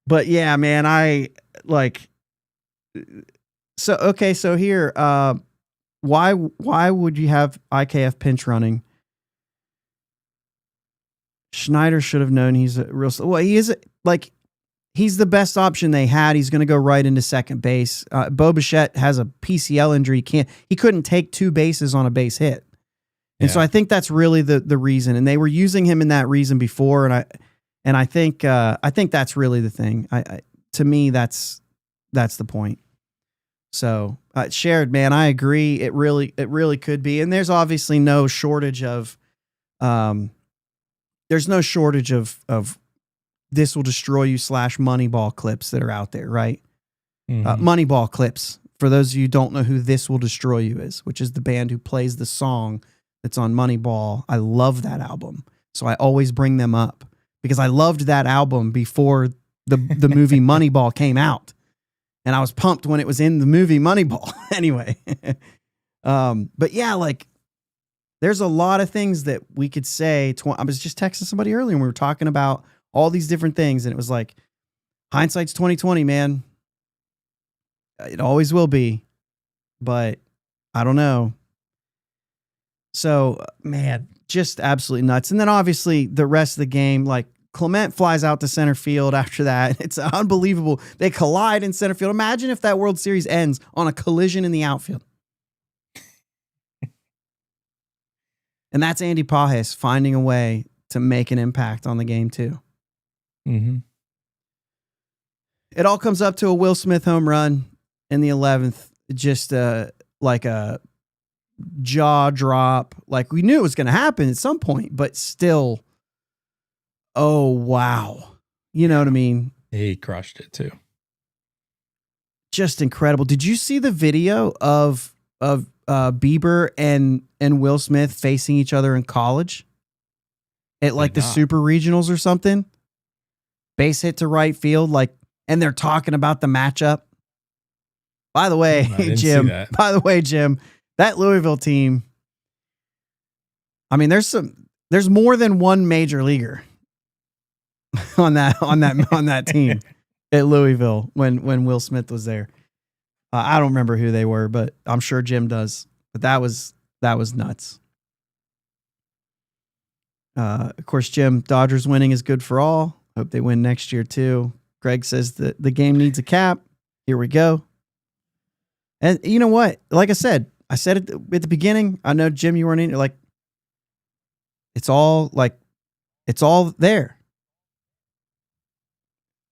But yeah, man, I like. So okay, so here, why would you have IKF pinch running? Schneider should have known he's a real. Well, he is like. He's the best option they had. He's going to go right into second base. Bo Bichette has a PCL injury. He couldn't take 2 bases on a base hit. And so I think that's really the reason. And they were using him in that reason before. And I think that's really the thing. To me, that's the point. So shared, man, I agree. It really could be. And there's obviously no shortage of, this will destroy you / Moneyball clips that are out there, right? Mm-hmm. Moneyball clips. For those of you who don't know who This Will Destroy You is, which is the band who plays the song that's on Moneyball. I love that album. So I always bring them up because I loved that album before the movie Moneyball came out. And I was pumped when it was in the movie Moneyball. Anyway. But yeah, like there's a lot of things that we could say. I was just texting somebody earlier and we were talking about all these different things. And it was like, hindsight's 2020, man. It always will be. But I don't know. So, man, just absolutely nuts. And then obviously the rest of the game, like Clement flies out to center field after that. It's unbelievable. They collide in center field. Imagine if that World Series ends on a collision in the outfield. And that's Andy Pages finding a way to make an impact on the game too. Mm-hmm. It all comes up to a Will Smith home run in the 11th. Just like a jaw drop. Like we knew it was going to happen at some point, but still, oh, wow. You know what I mean? He crushed it too. Just incredible. Did you see the video of Bieber and Will Smith facing each other in college at like the super regionals or something? Base hit to right field, like, and they're talking about the matchup. By the way, Jim, that Louisville team, I mean, there's more than one major leaguer on that team at Louisville when Will Smith was there. I don't remember who they were, but I'm sure Jim does. But that was nuts. Of course, Jim, Dodgers winning is good for all. Hope they win next year too. Greg says that the game needs a cap. Here we go. And you know what? Like I said it at the beginning. I know, Jim, you weren't in it. Like, it's all there.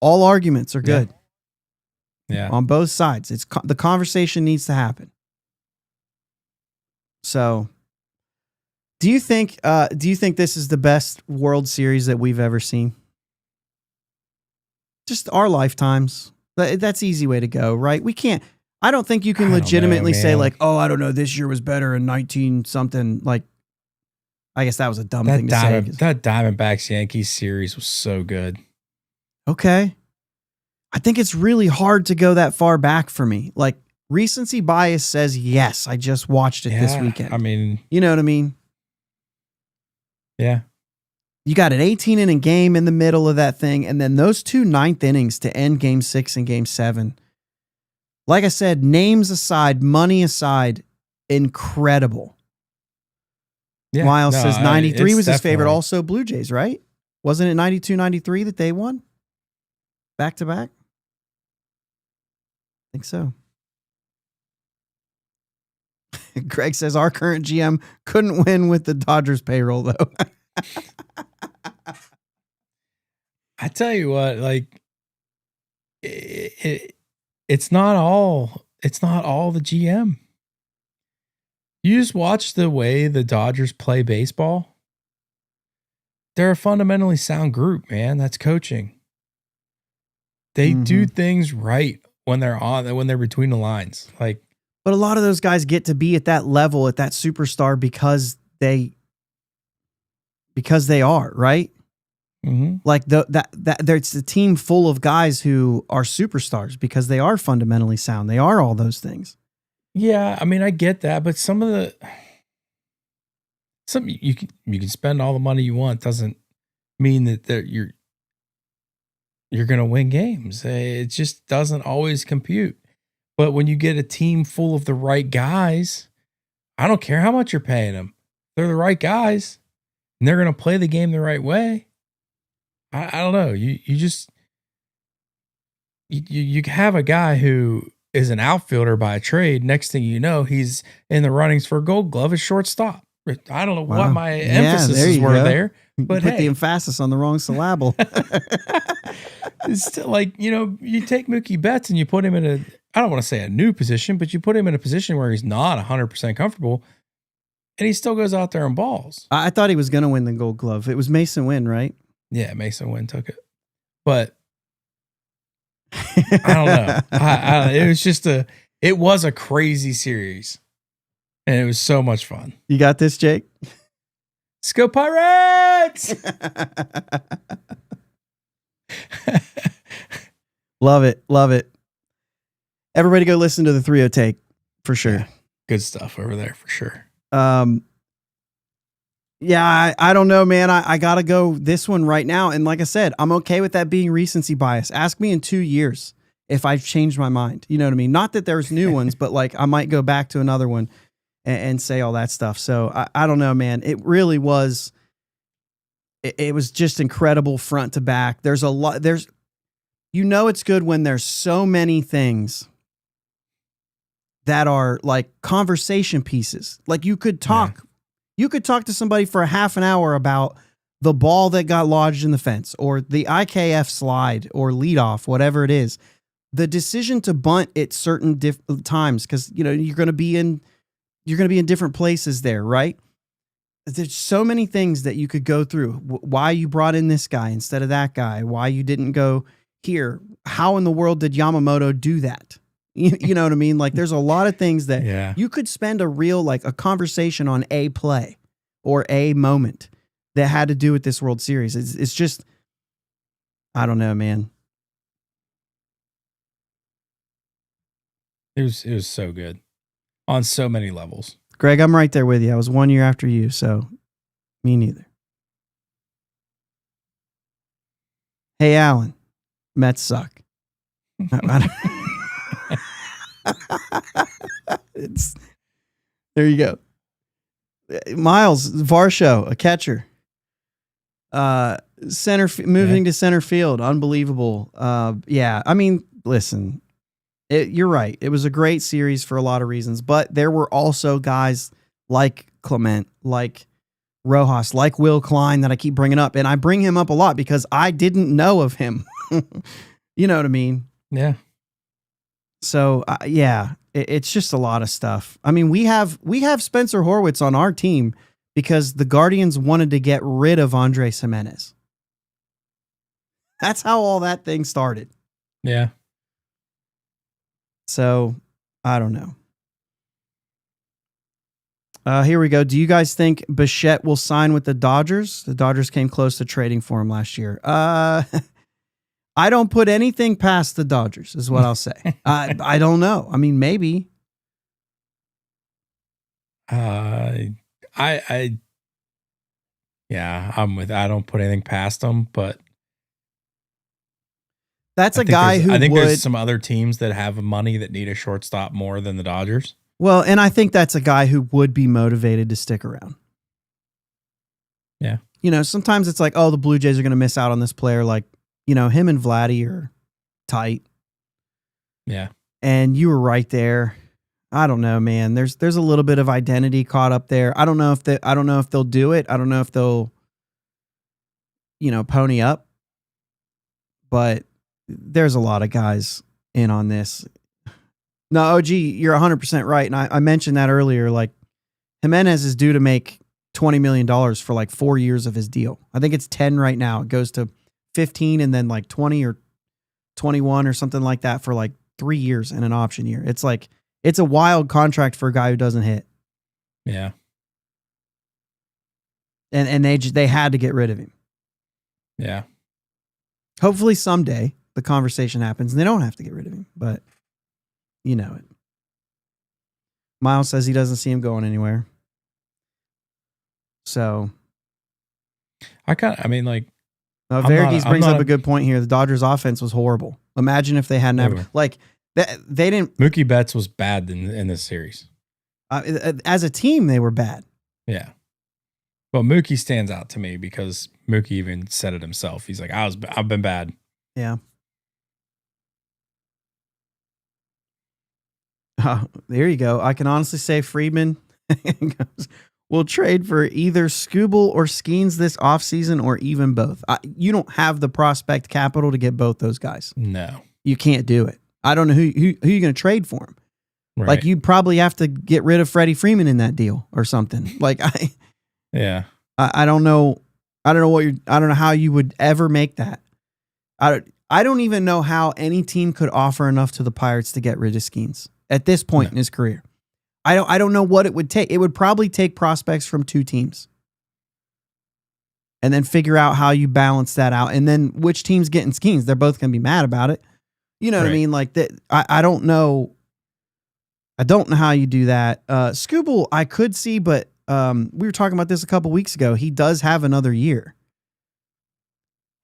All arguments are good. Yeah. On both sides. The conversation needs to happen. So, do you think this is the best World Series that we've ever seen? Just our lifetimes. That's easy way to go, right? I don't think you can legitimately say like, oh, I don't know, this year was better in 19 something. Like, I guess that was a dumb thing to say. That Diamondbacks Yankees series was so good. Okay. I think it's really hard to go that far back for me. Like, recency bias says, yes, I just watched it this weekend. I mean, you know what I mean? Yeah. You got an 18-inning game in the middle of that thing, and then those 2 ninth innings to end Game 6 and Game 7. Like I said, names aside, money aside, incredible. Yeah, Miles says 93 was his favorite. definitely. Also, Blue Jays, right? Wasn't it 92, 93 that they won? Back to back? I think so. Greg says our current GM couldn't win with the Dodgers payroll, though. I tell you what, like, it's not all the GM. You just watch the way the Dodgers play baseball. They're a fundamentally sound group, man. That's coaching. They do things right when they're between the lines. Like, but a lot of those guys get to be at that level, at that superstar because they are, right? mm-hmm. Like it's a team full of guys who are superstars because they are fundamentally sound. They are all those things. Yeah, I mean, I get that, but some you can spend all the money you want doesn't mean that you're going to win games. It just doesn't always compute. But when you get a team full of the right guys, I don't care how much you're paying them. They're the right guys, and they're going to play the game the right way. I don't know. You have a guy who is an outfielder by trade. Next thing you know, he's in the runnings for a Gold Glove as shortstop. I don't know what my emphasis were there, but put the emphasis on the wrong syllable. It's still like, you take Mookie Betts and you put him in I don't want to say a new position, but you put him in a position where he's not 100% comfortable, and he still goes out there and balls. I thought he was going to win the Gold Glove. It was Mason Wynn, right? Yeah, Mason Wynn took it, but I don't know. It was just it was a crazy series, and it was so much fun. You got this, Jake? Let's go Pirates! Love it. Love it. Everybody go listen to the 3-0 take for sure. Yeah, good stuff over there for sure. Yeah, I don't know, man. I got to go this one right now. And like I said, I'm okay with that being recency bias. Ask me in 2 years if I've changed my mind. You know what I mean? Not that there's new ones, but like I might go back to another one. and say all that stuff. So I don't know, man. It really was. It was just incredible front to back. There's a lot. It's good when there's so many things that are like conversation pieces. Like you could talk to somebody for a half an hour about the ball that got lodged in the fence or the IKF slide or leadoff, whatever it is. The decision to bunt at certain times, because you're going to be in different places there, right? There's so many things that you could go through. Why you brought in this guy instead of that guy? Why you didn't go here? How in the world did Yamamoto do that? You know what I mean? Like there's a lot of things that you could spend a conversation on a play or a moment that had to do with this World Series. It's just, I don't know, man. It was so good on so many levels. Greg, I'm right there with you. I was 1 year after you, so me neither. Hey, Alan, Mets suck. There you go. Miles Varsho, a catcher. Moving to center field. Unbelievable. Yeah. I mean, listen, you're right. It was a great series for a lot of reasons, but there were also guys like Clement, like Rojas, like Will Klein that I keep bringing up. And I bring him up a lot because I didn't know of him. You know what I mean? Yeah. So, it's just a lot of stuff. I mean, we have Spencer Horwitz on our team because the Guardians wanted to get rid of Andres Jimenez. That's how all that thing started. Yeah. So, I don't know. Here we go. Do you guys think Bichette will sign with the Dodgers? The Dodgers came close to trading for him last year. I don't put anything past the Dodgers, is what I'll say. I don't know. I mean, maybe. I'm with. I don't put anything past them, but that's a guy who I think there's some other teams that have money that need a shortstop more than the Dodgers. Well, and I think that's a guy who would be motivated to stick around. Yeah. Sometimes it's like, oh, the Blue Jays are going to miss out on this player. Like, him and Vladdy are tight. Yeah. And you were right there. I don't know, man. There's a little bit of identity caught up there. I don't know if they'll do it. I don't know if they'll, pony up. But there's a lot of guys in on this. No, OG, you're 100% right. And I mentioned that earlier. Like, Jimenez is due to make $20 million for like 4 years of his deal. I think it's 10 right now. It goes to 15 and then like 20 or 21 or something like that for like 3 years and an option year. It's like, it's a wild contract for a guy who doesn't hit. Yeah. And they had to get rid of him. Yeah. Hopefully someday the conversation happens and they don't have to get rid of him, but you know it. Miles says he doesn't see him going anywhere. So Verghese brings up a good point here. The Dodgers offense was horrible. Imagine if they hadn't ever they didn't. Mookie Betts was bad in this series. As a team, they were bad. Yeah. Well, Mookie stands out to me because Mookie even said it himself. He's like, I've been bad. Yeah. There you go. I can honestly say Friedman will trade for either Skubal or Skeens this offseason or even both. You don't have the prospect capital to get both those guys. No. You can't do it. I don't know who you're going to trade for him. Right. Like you'd probably have to get rid of Freddie Freeman in that deal or something. Like yeah. I don't know. I don't know how you would ever make that. I don't even know how any team could offer enough to the Pirates to get rid of Skeens at this point in his career. I don't know what it would take. It would probably take prospects from two teams. And then figure out how you balance that out. And then which team's getting Skeens. They're both going to be mad about it. You know what I mean? Like that. I don't know. I don't know how you do that. Skubal, I could see, but we were talking about this a couple weeks ago. He does have another year.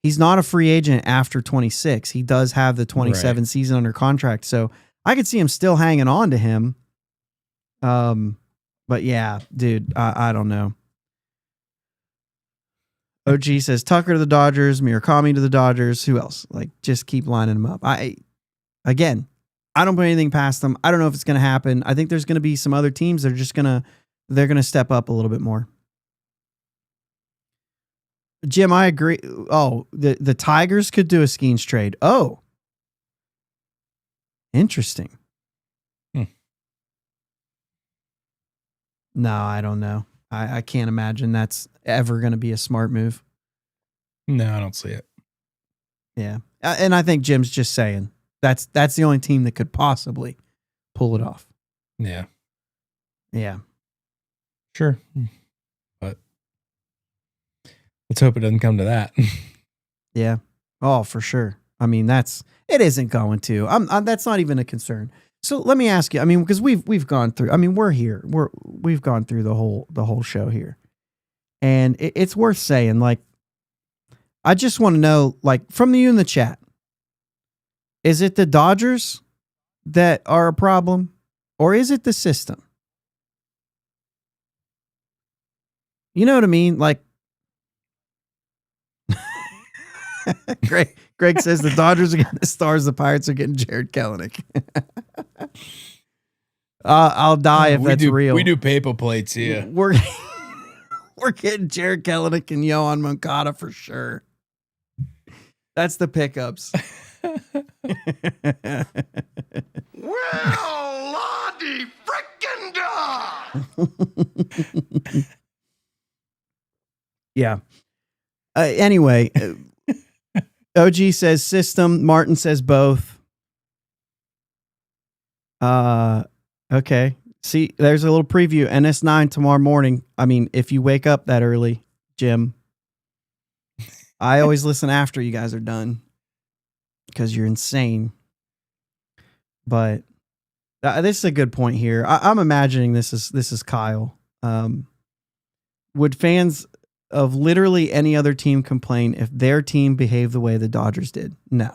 He's not a free agent after 26. He does have the 27 season under contract. So I could see him still hanging on to him. But yeah, dude, I don't know. OG says Tucker to the Dodgers, Murakami to the Dodgers. Who else? Like, just keep lining them up. Again, I don't put anything past them. I don't know if it's going to happen. I think there's going to be some other teams that are just they're going to step up a little bit more. Jim, I agree. Oh, the Tigers could do a Skeens trade. Oh, interesting. No, I don't know. I can't imagine that's ever going to be a smart move. No, I don't see it. Yeah. And I think Jim's just saying that's the only team that could possibly pull it off. Yeah. Yeah. Sure. But let's hope it doesn't come to that. Yeah. Oh, for sure. I mean, it isn't going to. That's not even a concern. So let me ask you. I mean, because we've gone through. I mean, we're here. We've gone through the whole show here, and it's worth saying. Like, I just want to know, like, from you in the chat, is it the Dodgers that are a problem, or is it the system? You know what I mean? Like, Greg says the Dodgers are getting the Stars, the Pirates are getting Jared Kelenic. I'll die if that's real. We do paper plates here. We're getting Jared Kelenic and Yohan Moncada for sure. That's the pickups. Well, Lottie frickin' da! Yeah. Anyway, OG says system. Martin says both. Okay. See, there's a little preview. NS9 tomorrow morning. I mean, if you wake up that early, Jim, I always listen after you guys are done because you're insane. But this is a good point here. I'm imagining this is Kyle. Would fans of literally any other team complain if their team behaved the way the Dodgers did? No.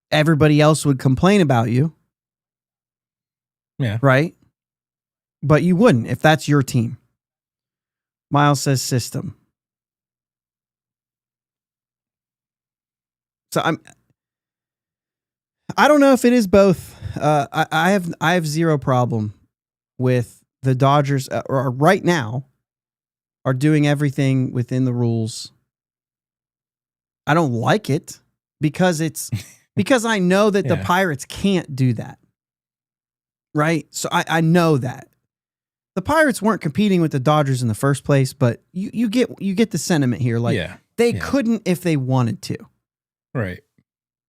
Everybody else would complain about you. Yeah. Right? But you wouldn't if that's your team. Miles says system. So I don't know if it is both. I have zero problem with the Dodgers or right now are doing everything within the rules. I don't like it because I know that the Pirates can't do that. Right? So I know that. The Pirates weren't competing with the Dodgers in the first place, but you get the sentiment here. Like they couldn't if they wanted to. Right.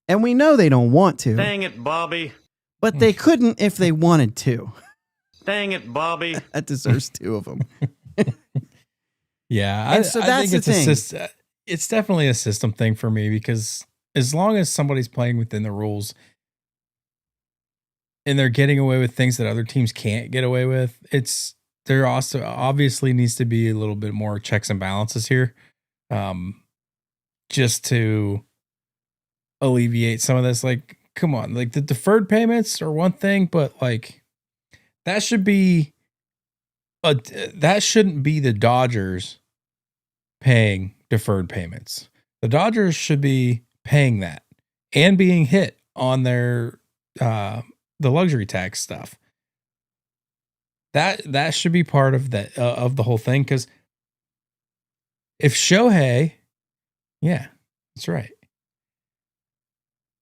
And we know they don't want to. Dang it, Bobby. But they couldn't if they wanted to. Dang it, Bobby. That deserves two of them. Yeah. And so that's the thing. It's definitely a system thing for me because as long as somebody's playing within the rules and they're getting away with things that other teams can't get away with, there also obviously needs to be a little bit more checks and balances here. Just to alleviate some of this. Like, come on, like the deferred payments are one thing, but like that shouldn't be the Dodgers paying deferred payments. The Dodgers should be paying that and being hit on their the luxury tax stuff. That should be part of that of the whole thing, because if Shohei, yeah, that's right.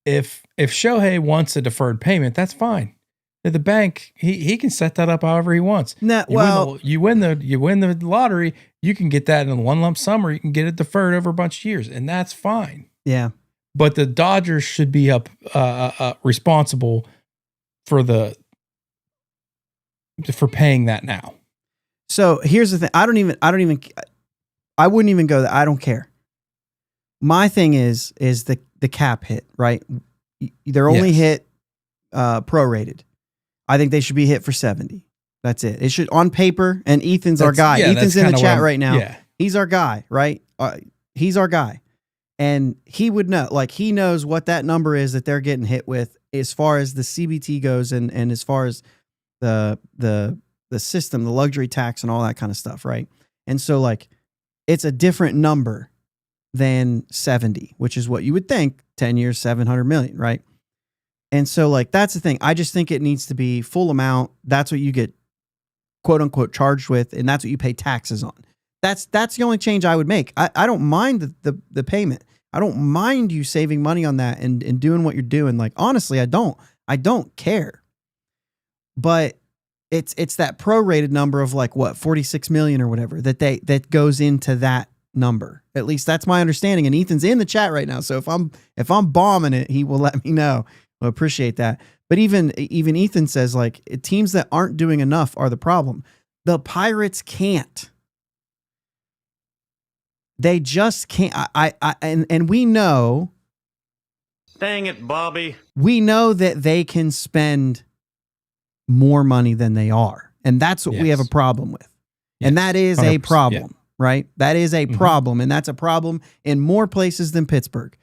If Shohei wants a deferred payment, that's fine. The bank, he can set that up however he wants. You win the lottery, you can get that in one lump sum, or you can get it deferred over a bunch of years, and that's fine. Yeah. But the Dodgers should be responsible for paying that now. So here's the thing. I wouldn't even go there. I don't care. My thing is the cap hit, right? They're only hit prorated. I think they should be hit for 70. That's it. It should, on paper, and Ethan's our guy. Ethan's in the chat right now. Yeah. He's our guy, right? He's our guy. And he would know, like, he knows what that number is that they're getting hit with as far as the CBT goes and as far as the system, the luxury tax and all that kind of stuff, right? And so like it's a different number than 70, which is what you would think 10 years, 700 million, right? And so like that's the thing. I just think it needs to be full amount. That's what you get quote unquote charged with, and that's what you pay taxes on. That's the only change I would make. I don't mind the payment. I don't mind you saving money on that and doing what you're doing. Like, honestly, I don't care. But it's that prorated number of like what, 46 million or whatever that goes into that number. At least that's my understanding. And Ethan's in the chat right now. So if I'm bombing it, he will let me know. I'll appreciate that. But even Ethan says like teams that aren't doing enough are the problem. The Pirates can't. They just can't. And we know. Dang it, Bobby. We know that they can spend more money than they are. And that's what we have a problem with. Yes. And that is a problem, right? That is a problem. And that's a problem in more places than Pittsburgh.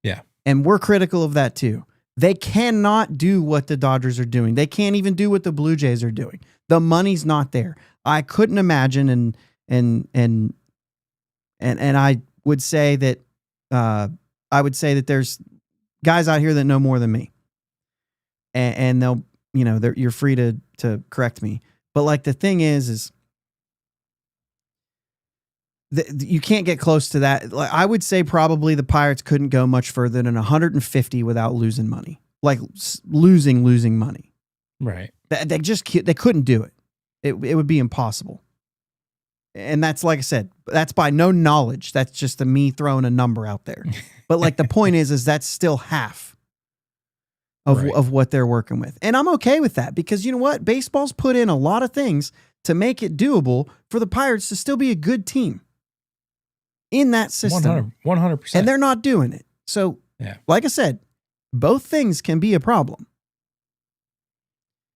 Yeah. And we're critical of that too. They cannot do what the Dodgers are doing. They can't even do what the Blue Jays are doing. The money's not there. I couldn't imagine and I would say that there's guys out here that know more than me, and they'll, you're free to correct me. But like the thing is you can't get close to that. Like I would say probably the Pirates couldn't go much further than 150 without losing money, like losing money. Right. They couldn't do it. It would be impossible. And that's, like I said, that's by no knowledge. That's just me throwing a number out there. But like the point is that's still half of what they're working with. And I'm okay with that because you know what? Baseball's put in a lot of things to make it doable for the Pirates to still be a good team in that system. 100%. And they're not doing it. So, like I said, both things can be a problem.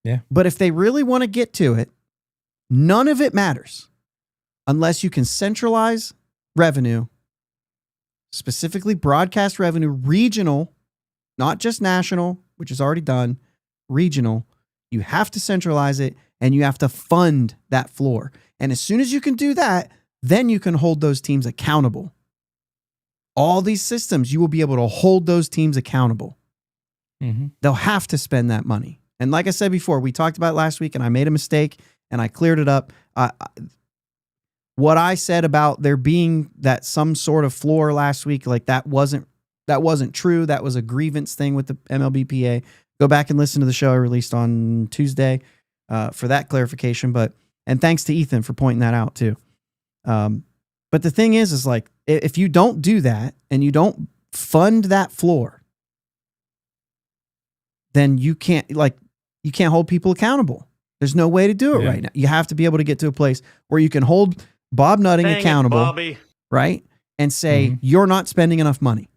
Yeah. But if they really want to get to it, none of it matters. Unless you can centralize revenue, specifically broadcast revenue, regional, not just national, which is already done, regional, you have to centralize it and you have to fund that floor. And as soon as you can do that, then you can hold those teams accountable. All these systems, you will be able to hold those teams accountable. Mm-hmm. They'll have to spend that money. And like I said before, we talked about it last week and I made a mistake and I cleared it up. What I said about there being that some sort of floor last week, like that wasn't true. That was a grievance thing with the MLBPA. Go back and listen to the show I released on Tuesday for that clarification. And thanks to Ethan for pointing that out too. But the thing is like, if you don't do that and you don't fund that floor, then you can't hold people accountable. There's no way to do it right now. You have to be able to get to a place where you can hold Bob Nutting accountable, right? And say, you're not spending enough money.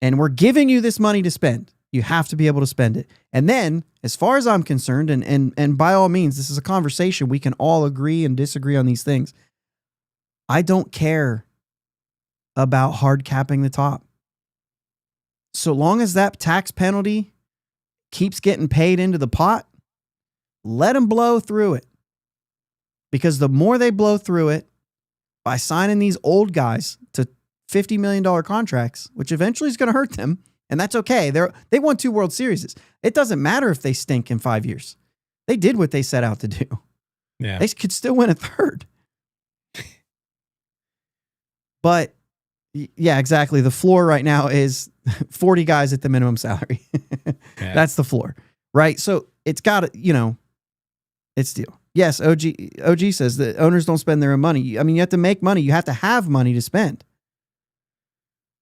And we're giving you this money to spend. You have to be able to spend it. And then, as far as I'm concerned, and by all means, this is a conversation. We can all agree and disagree on these things. I don't care about hard capping the top. So long as that tax penalty keeps getting paid into the pot, let them blow through it. Because the more they blow through it by signing these old guys to $50 million contracts, which eventually is going to hurt them, and that's okay. They won 2 World Series. It doesn't matter if they stink in 5 years. They did what they set out to do. Yeah. They could still win a 3rd. But yeah, exactly. The floor right now is 40 guys at the minimum salary. That's the floor, right? So it's got to, it's deal. Yes, OG says that owners don't spend their own money. I mean, you have to make money. You have to have money to spend,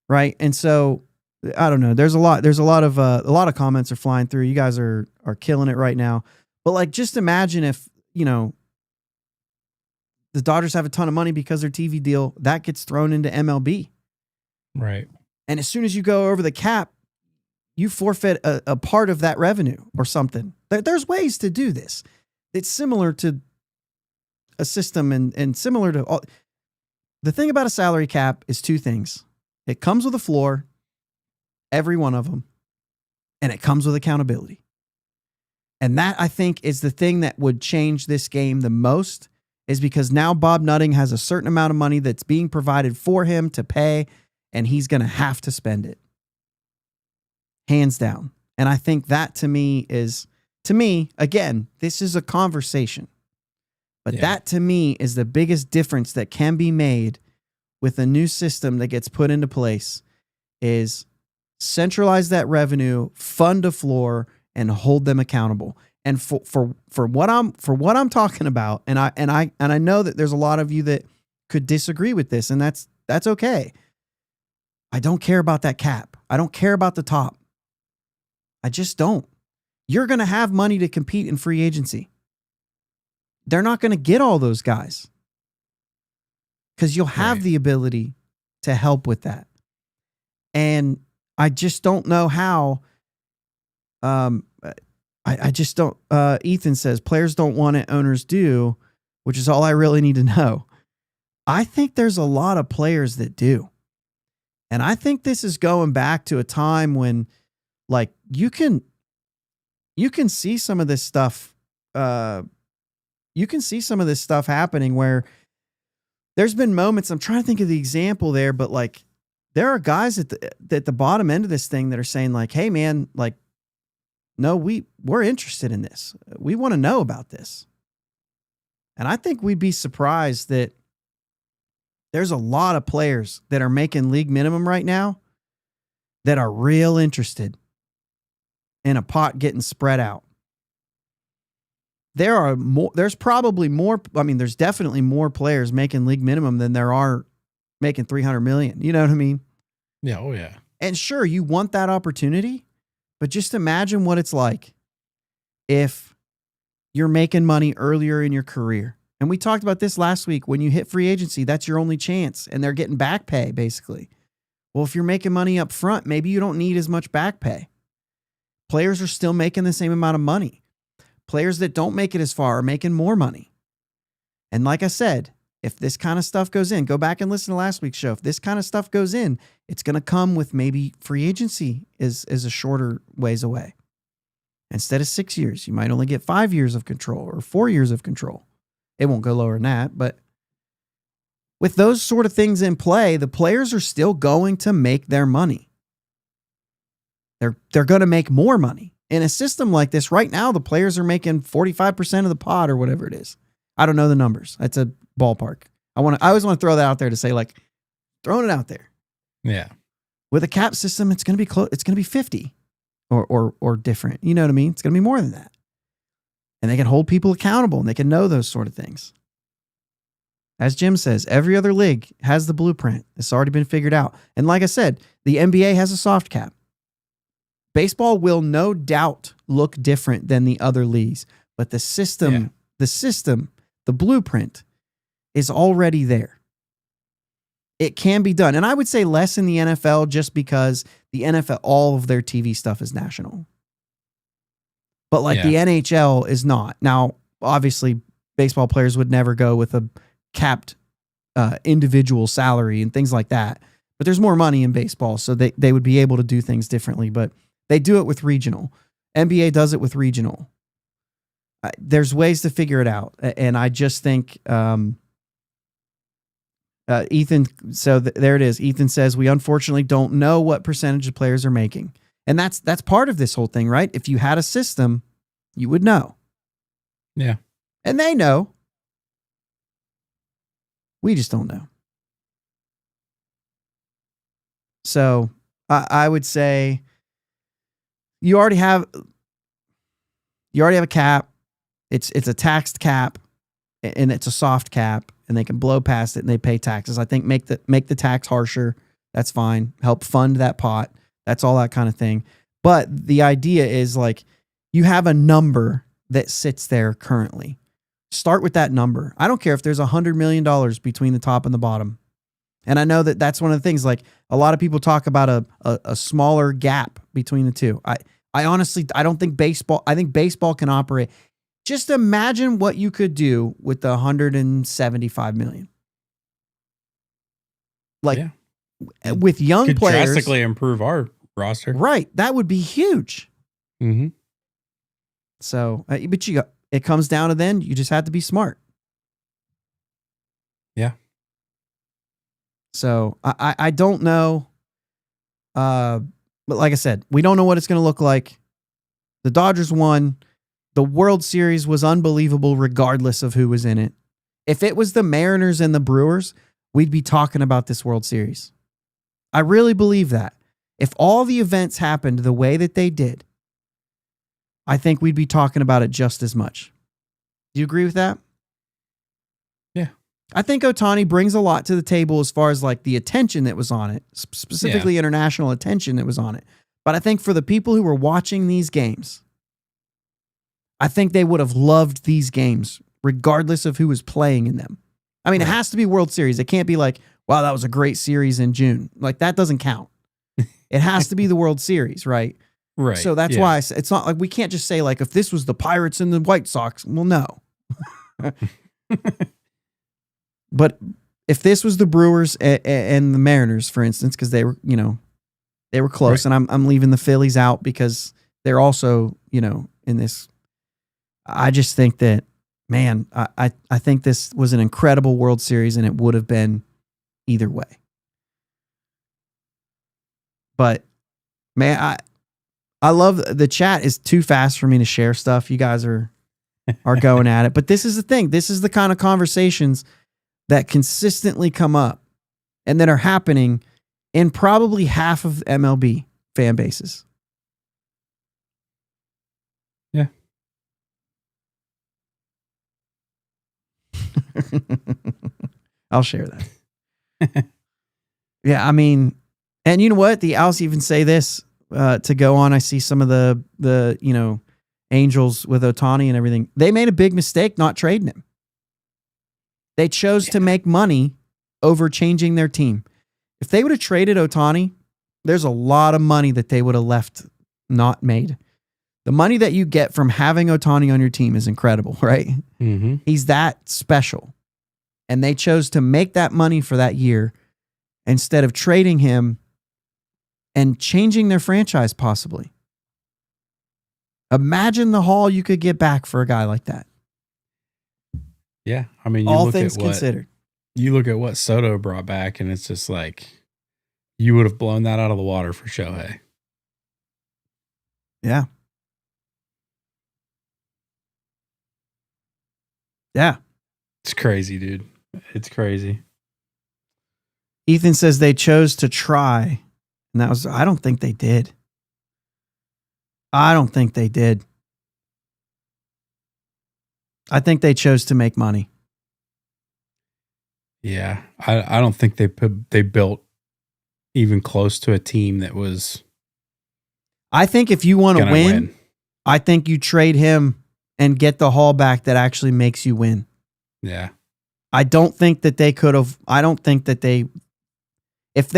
right? And so I don't know. There's a lot of comments are flying through. You guys are killing it right now. But like, just imagine if the Dodgers have a ton of money because their TV deal that gets thrown into MLB, right? And as soon as you go over the cap, you forfeit a part of that revenue or something. There's ways to do this. It's similar to a system and similar to all. The thing about a salary cap is 2 things. It comes with a floor, every one of them. and it comes with accountability. And that, I think, is the thing that would change this game the most, is because now Bob Nutting has a certain amount of money that's being provided for him to pay, and he's going to have to spend it. Hands down. And I think that to me, again, this is a conversation. But that to me is the biggest difference that can be made with a new system that gets put into place, is centralize that revenue, fund a floor, and hold them accountable. And for what I'm talking about, and I know that there's a lot of you that could disagree with this, and that's okay. I don't care about that cap. I don't care about the top. I just don't. You're going to have money to compete in free agency. They're not going to get all those guys because you'll have the ability to help with that. And I just don't know how. I just don't. Ethan says players don't want it, owners do, which is all I really need to know. I think there's a lot of players that do. And I think this is going back to a time when, like, you can see some of this stuff. You can see some of this stuff happening where there's been moments. I'm trying to think of the example there, but like, there are guys at the bottom end of this thing that are saying like, "Hey, man, like, no, we're interested in this. We want to know about this." And I think we'd be surprised that there's a lot of players that are making league minimum right now that are real interested in a pot getting spread out. There's probably more. I mean, there's definitely more players making league minimum than there are making 300 million. You know what I mean? Yeah. Oh yeah. And sure, you want that opportunity, but just imagine what it's like if you're making money earlier in your career. And we talked about this last week. When you hit free agency, that's your only chance, and they're getting back pay basically. Well, if you're making money up front, maybe you don't need as much back pay. Players are still making the same amount of money. Players that don't make it as far are making more money. And like I said, if this kind of stuff goes in, go back and listen to last week's show. If this kind of stuff goes in, it's going to come with maybe free agency is a shorter ways away. Instead of 6 years, you might only get 5 years of control or 4 years of control. It won't go lower than that. But with those sort of things in play, the players are still going to make their money. They're going to make more money. In a system like this, right now, the players are making 45% of the pot or whatever it is. I don't know the numbers. That's a ballpark. I always want to throw that out there to say, like, throwing it out there. Yeah. With a cap system, it's going to be close. It's going to be 50 or different. You know what I mean? It's going to be more than that. And they can hold people accountable and they can know those sort of things. As Jim says, every other league has the blueprint. It's already been figured out. And like I said, the NBA has a soft cap. Baseball will no doubt look different than the other leagues, but the system, the blueprint is already there. It can be done. And I would say less in the NFL just because the NFL, all of their TV stuff is national. But like the NHL is not. Now, obviously, baseball players would never go with a capped individual salary and things like that. But there's more money in baseball, so they would be able to do things differently. But they do it with regional. NBA does it with regional. There's ways to figure it out. And I just think, Ethan, so there it is. Ethan says, we unfortunately don't know what percentage of players are making. And that's part of this whole thing, right? If you had a system, you would know. Yeah. And they know. We just don't know. So I would say you already have a cap. It's a taxed cap, and it's a soft cap, and they can blow past it and they pay taxes. I think make the tax harsher. That's fine. Help fund that pot. That's all that kind of thing. But the idea is like you have a number that sits there currently. Start with that number. I don't care if there's $100 million between the top and the bottom. And I know that that's one of the things, like a lot of people talk about a smaller gap between the two. I honestly, I don't think I think baseball can operate. Just imagine what you could do with the $175 million. Like with young could players. drastically improve our roster. Right. That would be huge. Mm-hmm. So, but it comes down to then you just have to be smart. Yeah. So I don't know. But like I said, we don't know what it's going to look like. The Dodgers won. The World Series was unbelievable regardless of who was in it. If it was the Mariners and the Brewers, we'd be talking about this World Series. I really believe that. If all the events happened the way that they did, I think we'd be talking about it just as much. Do you agree with that? Yeah. I think Ohtani brings a lot to the table as far as like the attention that was on it, specifically international attention that was on it. But I think for the people who were watching these games, I think they would have loved these games regardless of who was playing in them. I mean, It has to be World Series. It can't be like, wow, that was a great series in June. Like that doesn't count. It has to be the World Series, right? Right. So that's why it's not like we can't just say like if this was the Pirates and the White Sox. Well, no. But if this was the Brewers and the Mariners, for instance, because they were close, right. and I'm leaving the Phillies out because they're also, in this. I just think that, man, I think this was an incredible World Series, and it would have been either way. But man, I love the chat is too fast for me to share stuff. You guys are going at it, but this is the thing. This is the kind of conversations that consistently come up and that are happening in probably half of MLB fan bases. Yeah. I'll share that. Yeah, I mean, and you know what? The Owls even say this to go on. I see some of the Angels with Ohtani and everything. They made a big mistake not trading him. They chose to make money over changing their team. If they would have traded Ohtani, there's a lot of money that they would have left not made. The money that you get from having Ohtani on your team is incredible, right? Mm-hmm. He's that special. And they chose to make that money for that year instead of trading him and changing their franchise possibly. Imagine the haul you could get back for a guy like that. Yeah. I mean, all things considered. You look at what Soto brought back, and it's just like you would have blown that out of the water for Shohei. Yeah. Yeah. It's crazy, dude. It's crazy. Ethan says they chose to try. And I don't think they did. I don't think they did. I think they chose to make money. Yeah. I don't think they built even close to a team that was. I think if you want to win, I think you trade him and get the haul back that actually makes you win. Yeah. I don't think that they could have. I don't think that if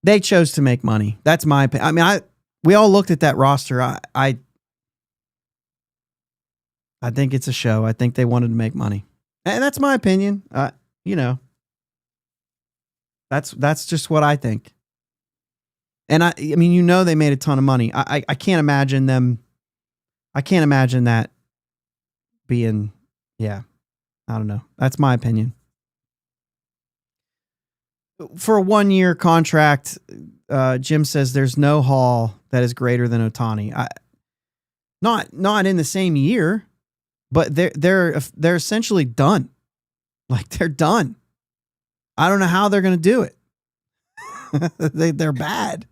they chose to make money. That's my opinion. I mean, we all looked at that roster. I think it's a show. I think they wanted to make money. And that's my opinion. That's just what I think. And I mean, they made a ton of money. I can't imagine them. I can't imagine that being, I don't know. That's my opinion. For a 1-year contract, Jim says there's no haul that is greater than Ohtani. Not in the same year, but they're essentially done. Like they're done. I don't know how they're going to do it. They're bad.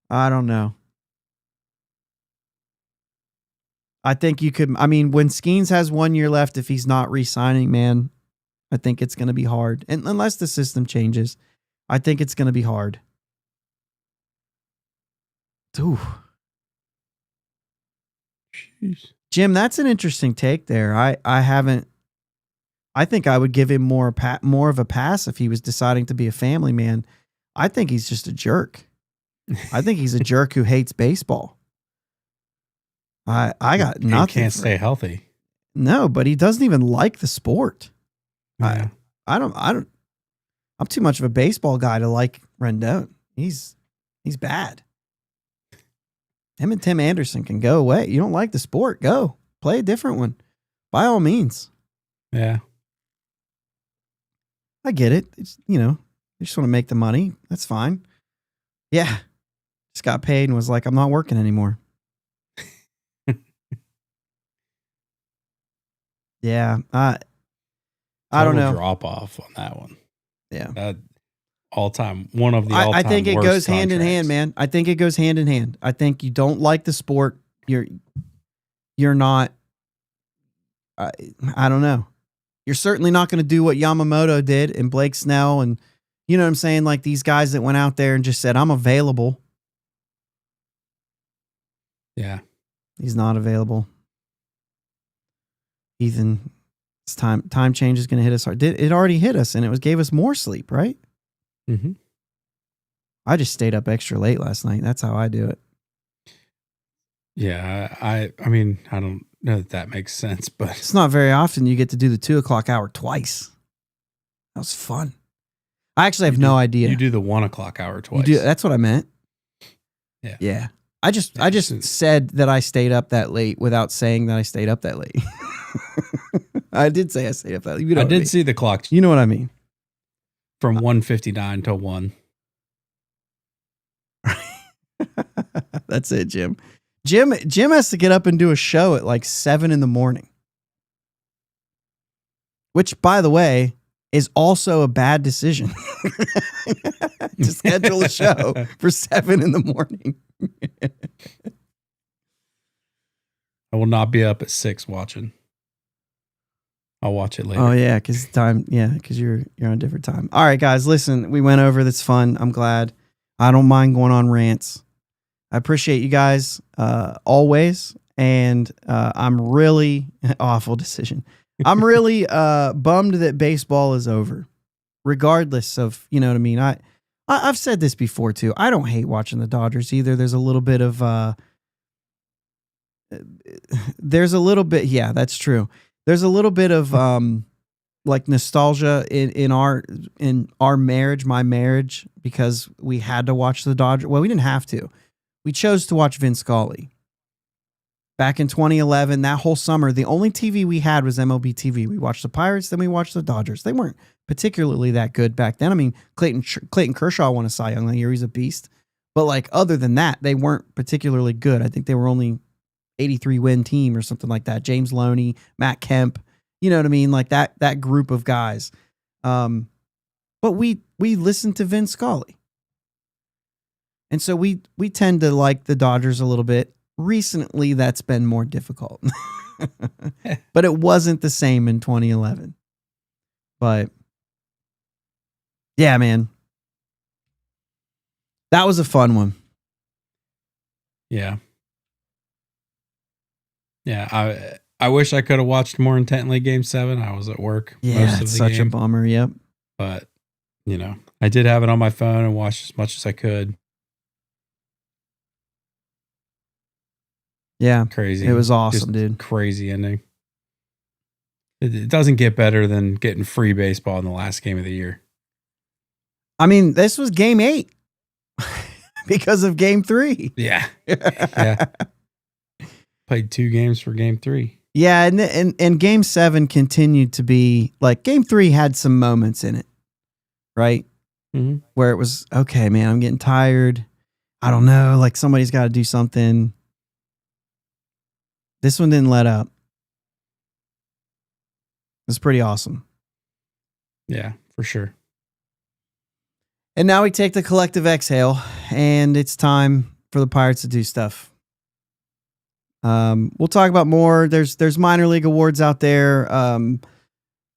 I don't know. I think you could. I mean, when Skeens has 1 year left, if he's not re-signing, man, I think it's going to be hard. And unless the system changes, I think it's going to be hard. Ooh. Jeez. Jim, that's an interesting take there. I haven't. I think I would give him more of a pass if he was deciding to be a family man. I think he's just a jerk. I think he's a jerk who hates baseball. I got nothing. He can't stay healthy. No, but he doesn't even like the sport. Yeah. I don't. I'm too much of a baseball guy to like Rendon. He's bad. Him and Tim Anderson can go away. You don't like the sport? Go play a different one. By all means. Yeah. I get it. It's, you just want to make the money. That's fine. Yeah. Just got paid and was like, I'm not working anymore. Yeah. I don't know. Drop off on that one. Yeah. One of the all-time I think it worst goes hand in hand, contracts. man. I think it goes hand in hand. I think you don't like the sport. You're not, I don't know. You're certainly not going to do what Yamamoto did and Blake Snell. And you know what I'm saying? Like these guys that went out there and just said, I'm available. Yeah. He's not available. Ethan, it's time change is going to hit us hard. It already hit us and it gave us more sleep, right? Mm-hmm. I just stayed up extra late last night. That's how I do it. Yeah. I mean, I don't know that makes sense, but It's not very often you get to do the 2:00 hour twice. That was fun. I actually have no idea. You do the 1:00 hour twice. That's what I meant. Yeah. Yeah. I just said that I stayed up that late without saying that I stayed up that late. I did say I stayed up that late. You know I what did mean. see the clock You know what I mean. from 1:59 to 1. That's it, Jim. Jim has to get up and do a show at like 7 a.m. Which, by the way, is also a bad decision to schedule a show for 7 a.m. I will not be up at 6 watching. I'll watch it later. Oh yeah, because you're on a different time. All right, guys, listen, we went over. That's fun. I'm glad. I don't mind going on rants. I appreciate you guys always, and I'm really awful decision. I'm really bummed that baseball is over, regardless of you know what I mean. I've said this before too. I don't hate watching the Dodgers either. There's a little bit. Yeah, that's true. There's a little bit of like nostalgia in our marriage, my marriage, because we had to watch the Dodgers. Well, we didn't have to. We chose to watch Vince Scully. Back in 2011, that whole summer, the only TV we had was MLB TV. We watched the Pirates, then we watched the Dodgers. They weren't particularly that good back then. I mean, Clayton Kershaw won a Cy Young that year. He's a beast. But like other than that, they weren't particularly good. I think they were only 83 win team or something like that. James Loney, Matt Kemp, you know what I mean? Like that group of guys. But we listened to Vince Scully. And so we tend to like the Dodgers a little bit. Recently, that's been more difficult. But it wasn't the same in 2011. But yeah, man. That was a fun one. Yeah. Yeah, I wish I could have watched more intently Game 7. I was at work Yeah, most of it's the such game. a bummer. Yep. But, I did have it on my phone and watched as much as I could. Yeah. Crazy. It was awesome, Just dude. Crazy ending. It doesn't get better than getting free baseball in the last game of the year. I mean, this was game 8 because of game 3. Yeah. Yeah. Played 2 games for game 3. Yeah, and game 7 continued to be like game 3 had some moments in it, right? Mm-hmm. Where it was, okay, man, I'm getting tired. I don't know, like somebody's got to do something. This one didn't let up. It's pretty awesome. Yeah, for sure. And now we take the collective exhale, and it's time for the Pirates to do stuff. We'll talk about more. There's minor league awards out there.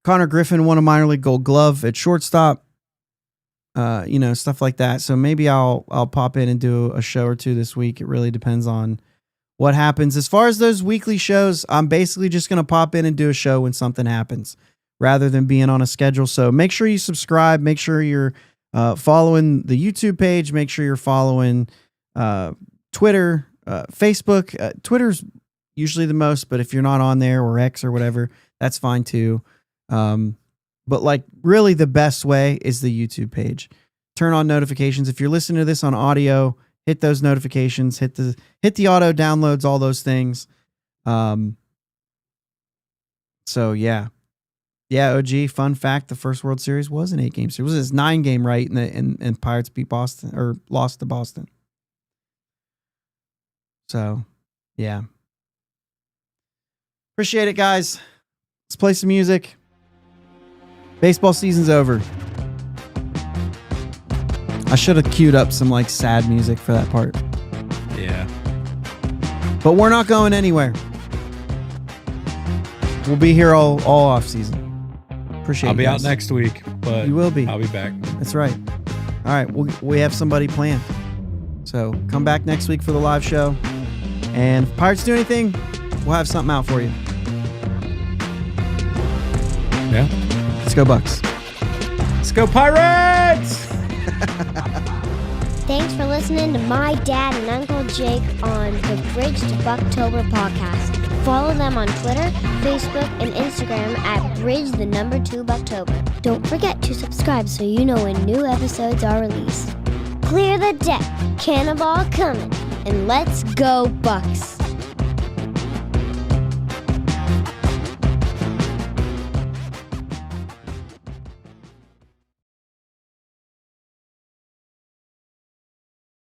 Connor Griffin won a minor league Gold Glove at shortstop. Stuff like that. So maybe I'll pop in and do a show or two this week. It really depends on what happens. As far as those weekly shows, I'm basically just going to pop in and do a show when something happens rather than being on a schedule. So make sure you subscribe. Make sure you're following the YouTube page. Make sure you're following Twitter, Facebook. Twitter's usually the most, but if you're not on there, or X or whatever, that's fine too. But like really the best way is the YouTube page. turn on notifications. If you're listening to this on audio, hit those notifications, hit the auto downloads, all those things. So yeah. Yeah, OG, fun fact, the first World Series was an 8-game series. It was his 9-game, right? And Pirates beat Boston, or lost to Boston. So, yeah. Appreciate it, guys. Let's play some music. Baseball season's over. I should have queued up some like sad music for that part. Yeah. But we're not going anywhere. We'll be here all off season. Appreciate it. I'll be out next week, but you will be. I'll be back. That's right. All right. We have somebody planned. So come back next week for the live show. And if Pirates do anything, we'll have something out for you. Yeah. Let's go Bucks. Let's go Pirates! Thanks for listening to my dad and Uncle Jake on the Bridge to Buctober podcast. Follow them on Twitter, Facebook, and Instagram at Bridge2Buctober. Don't forget to subscribe so you know when new episodes are released. Clear the deck, cannonball coming, and let's go Bucks!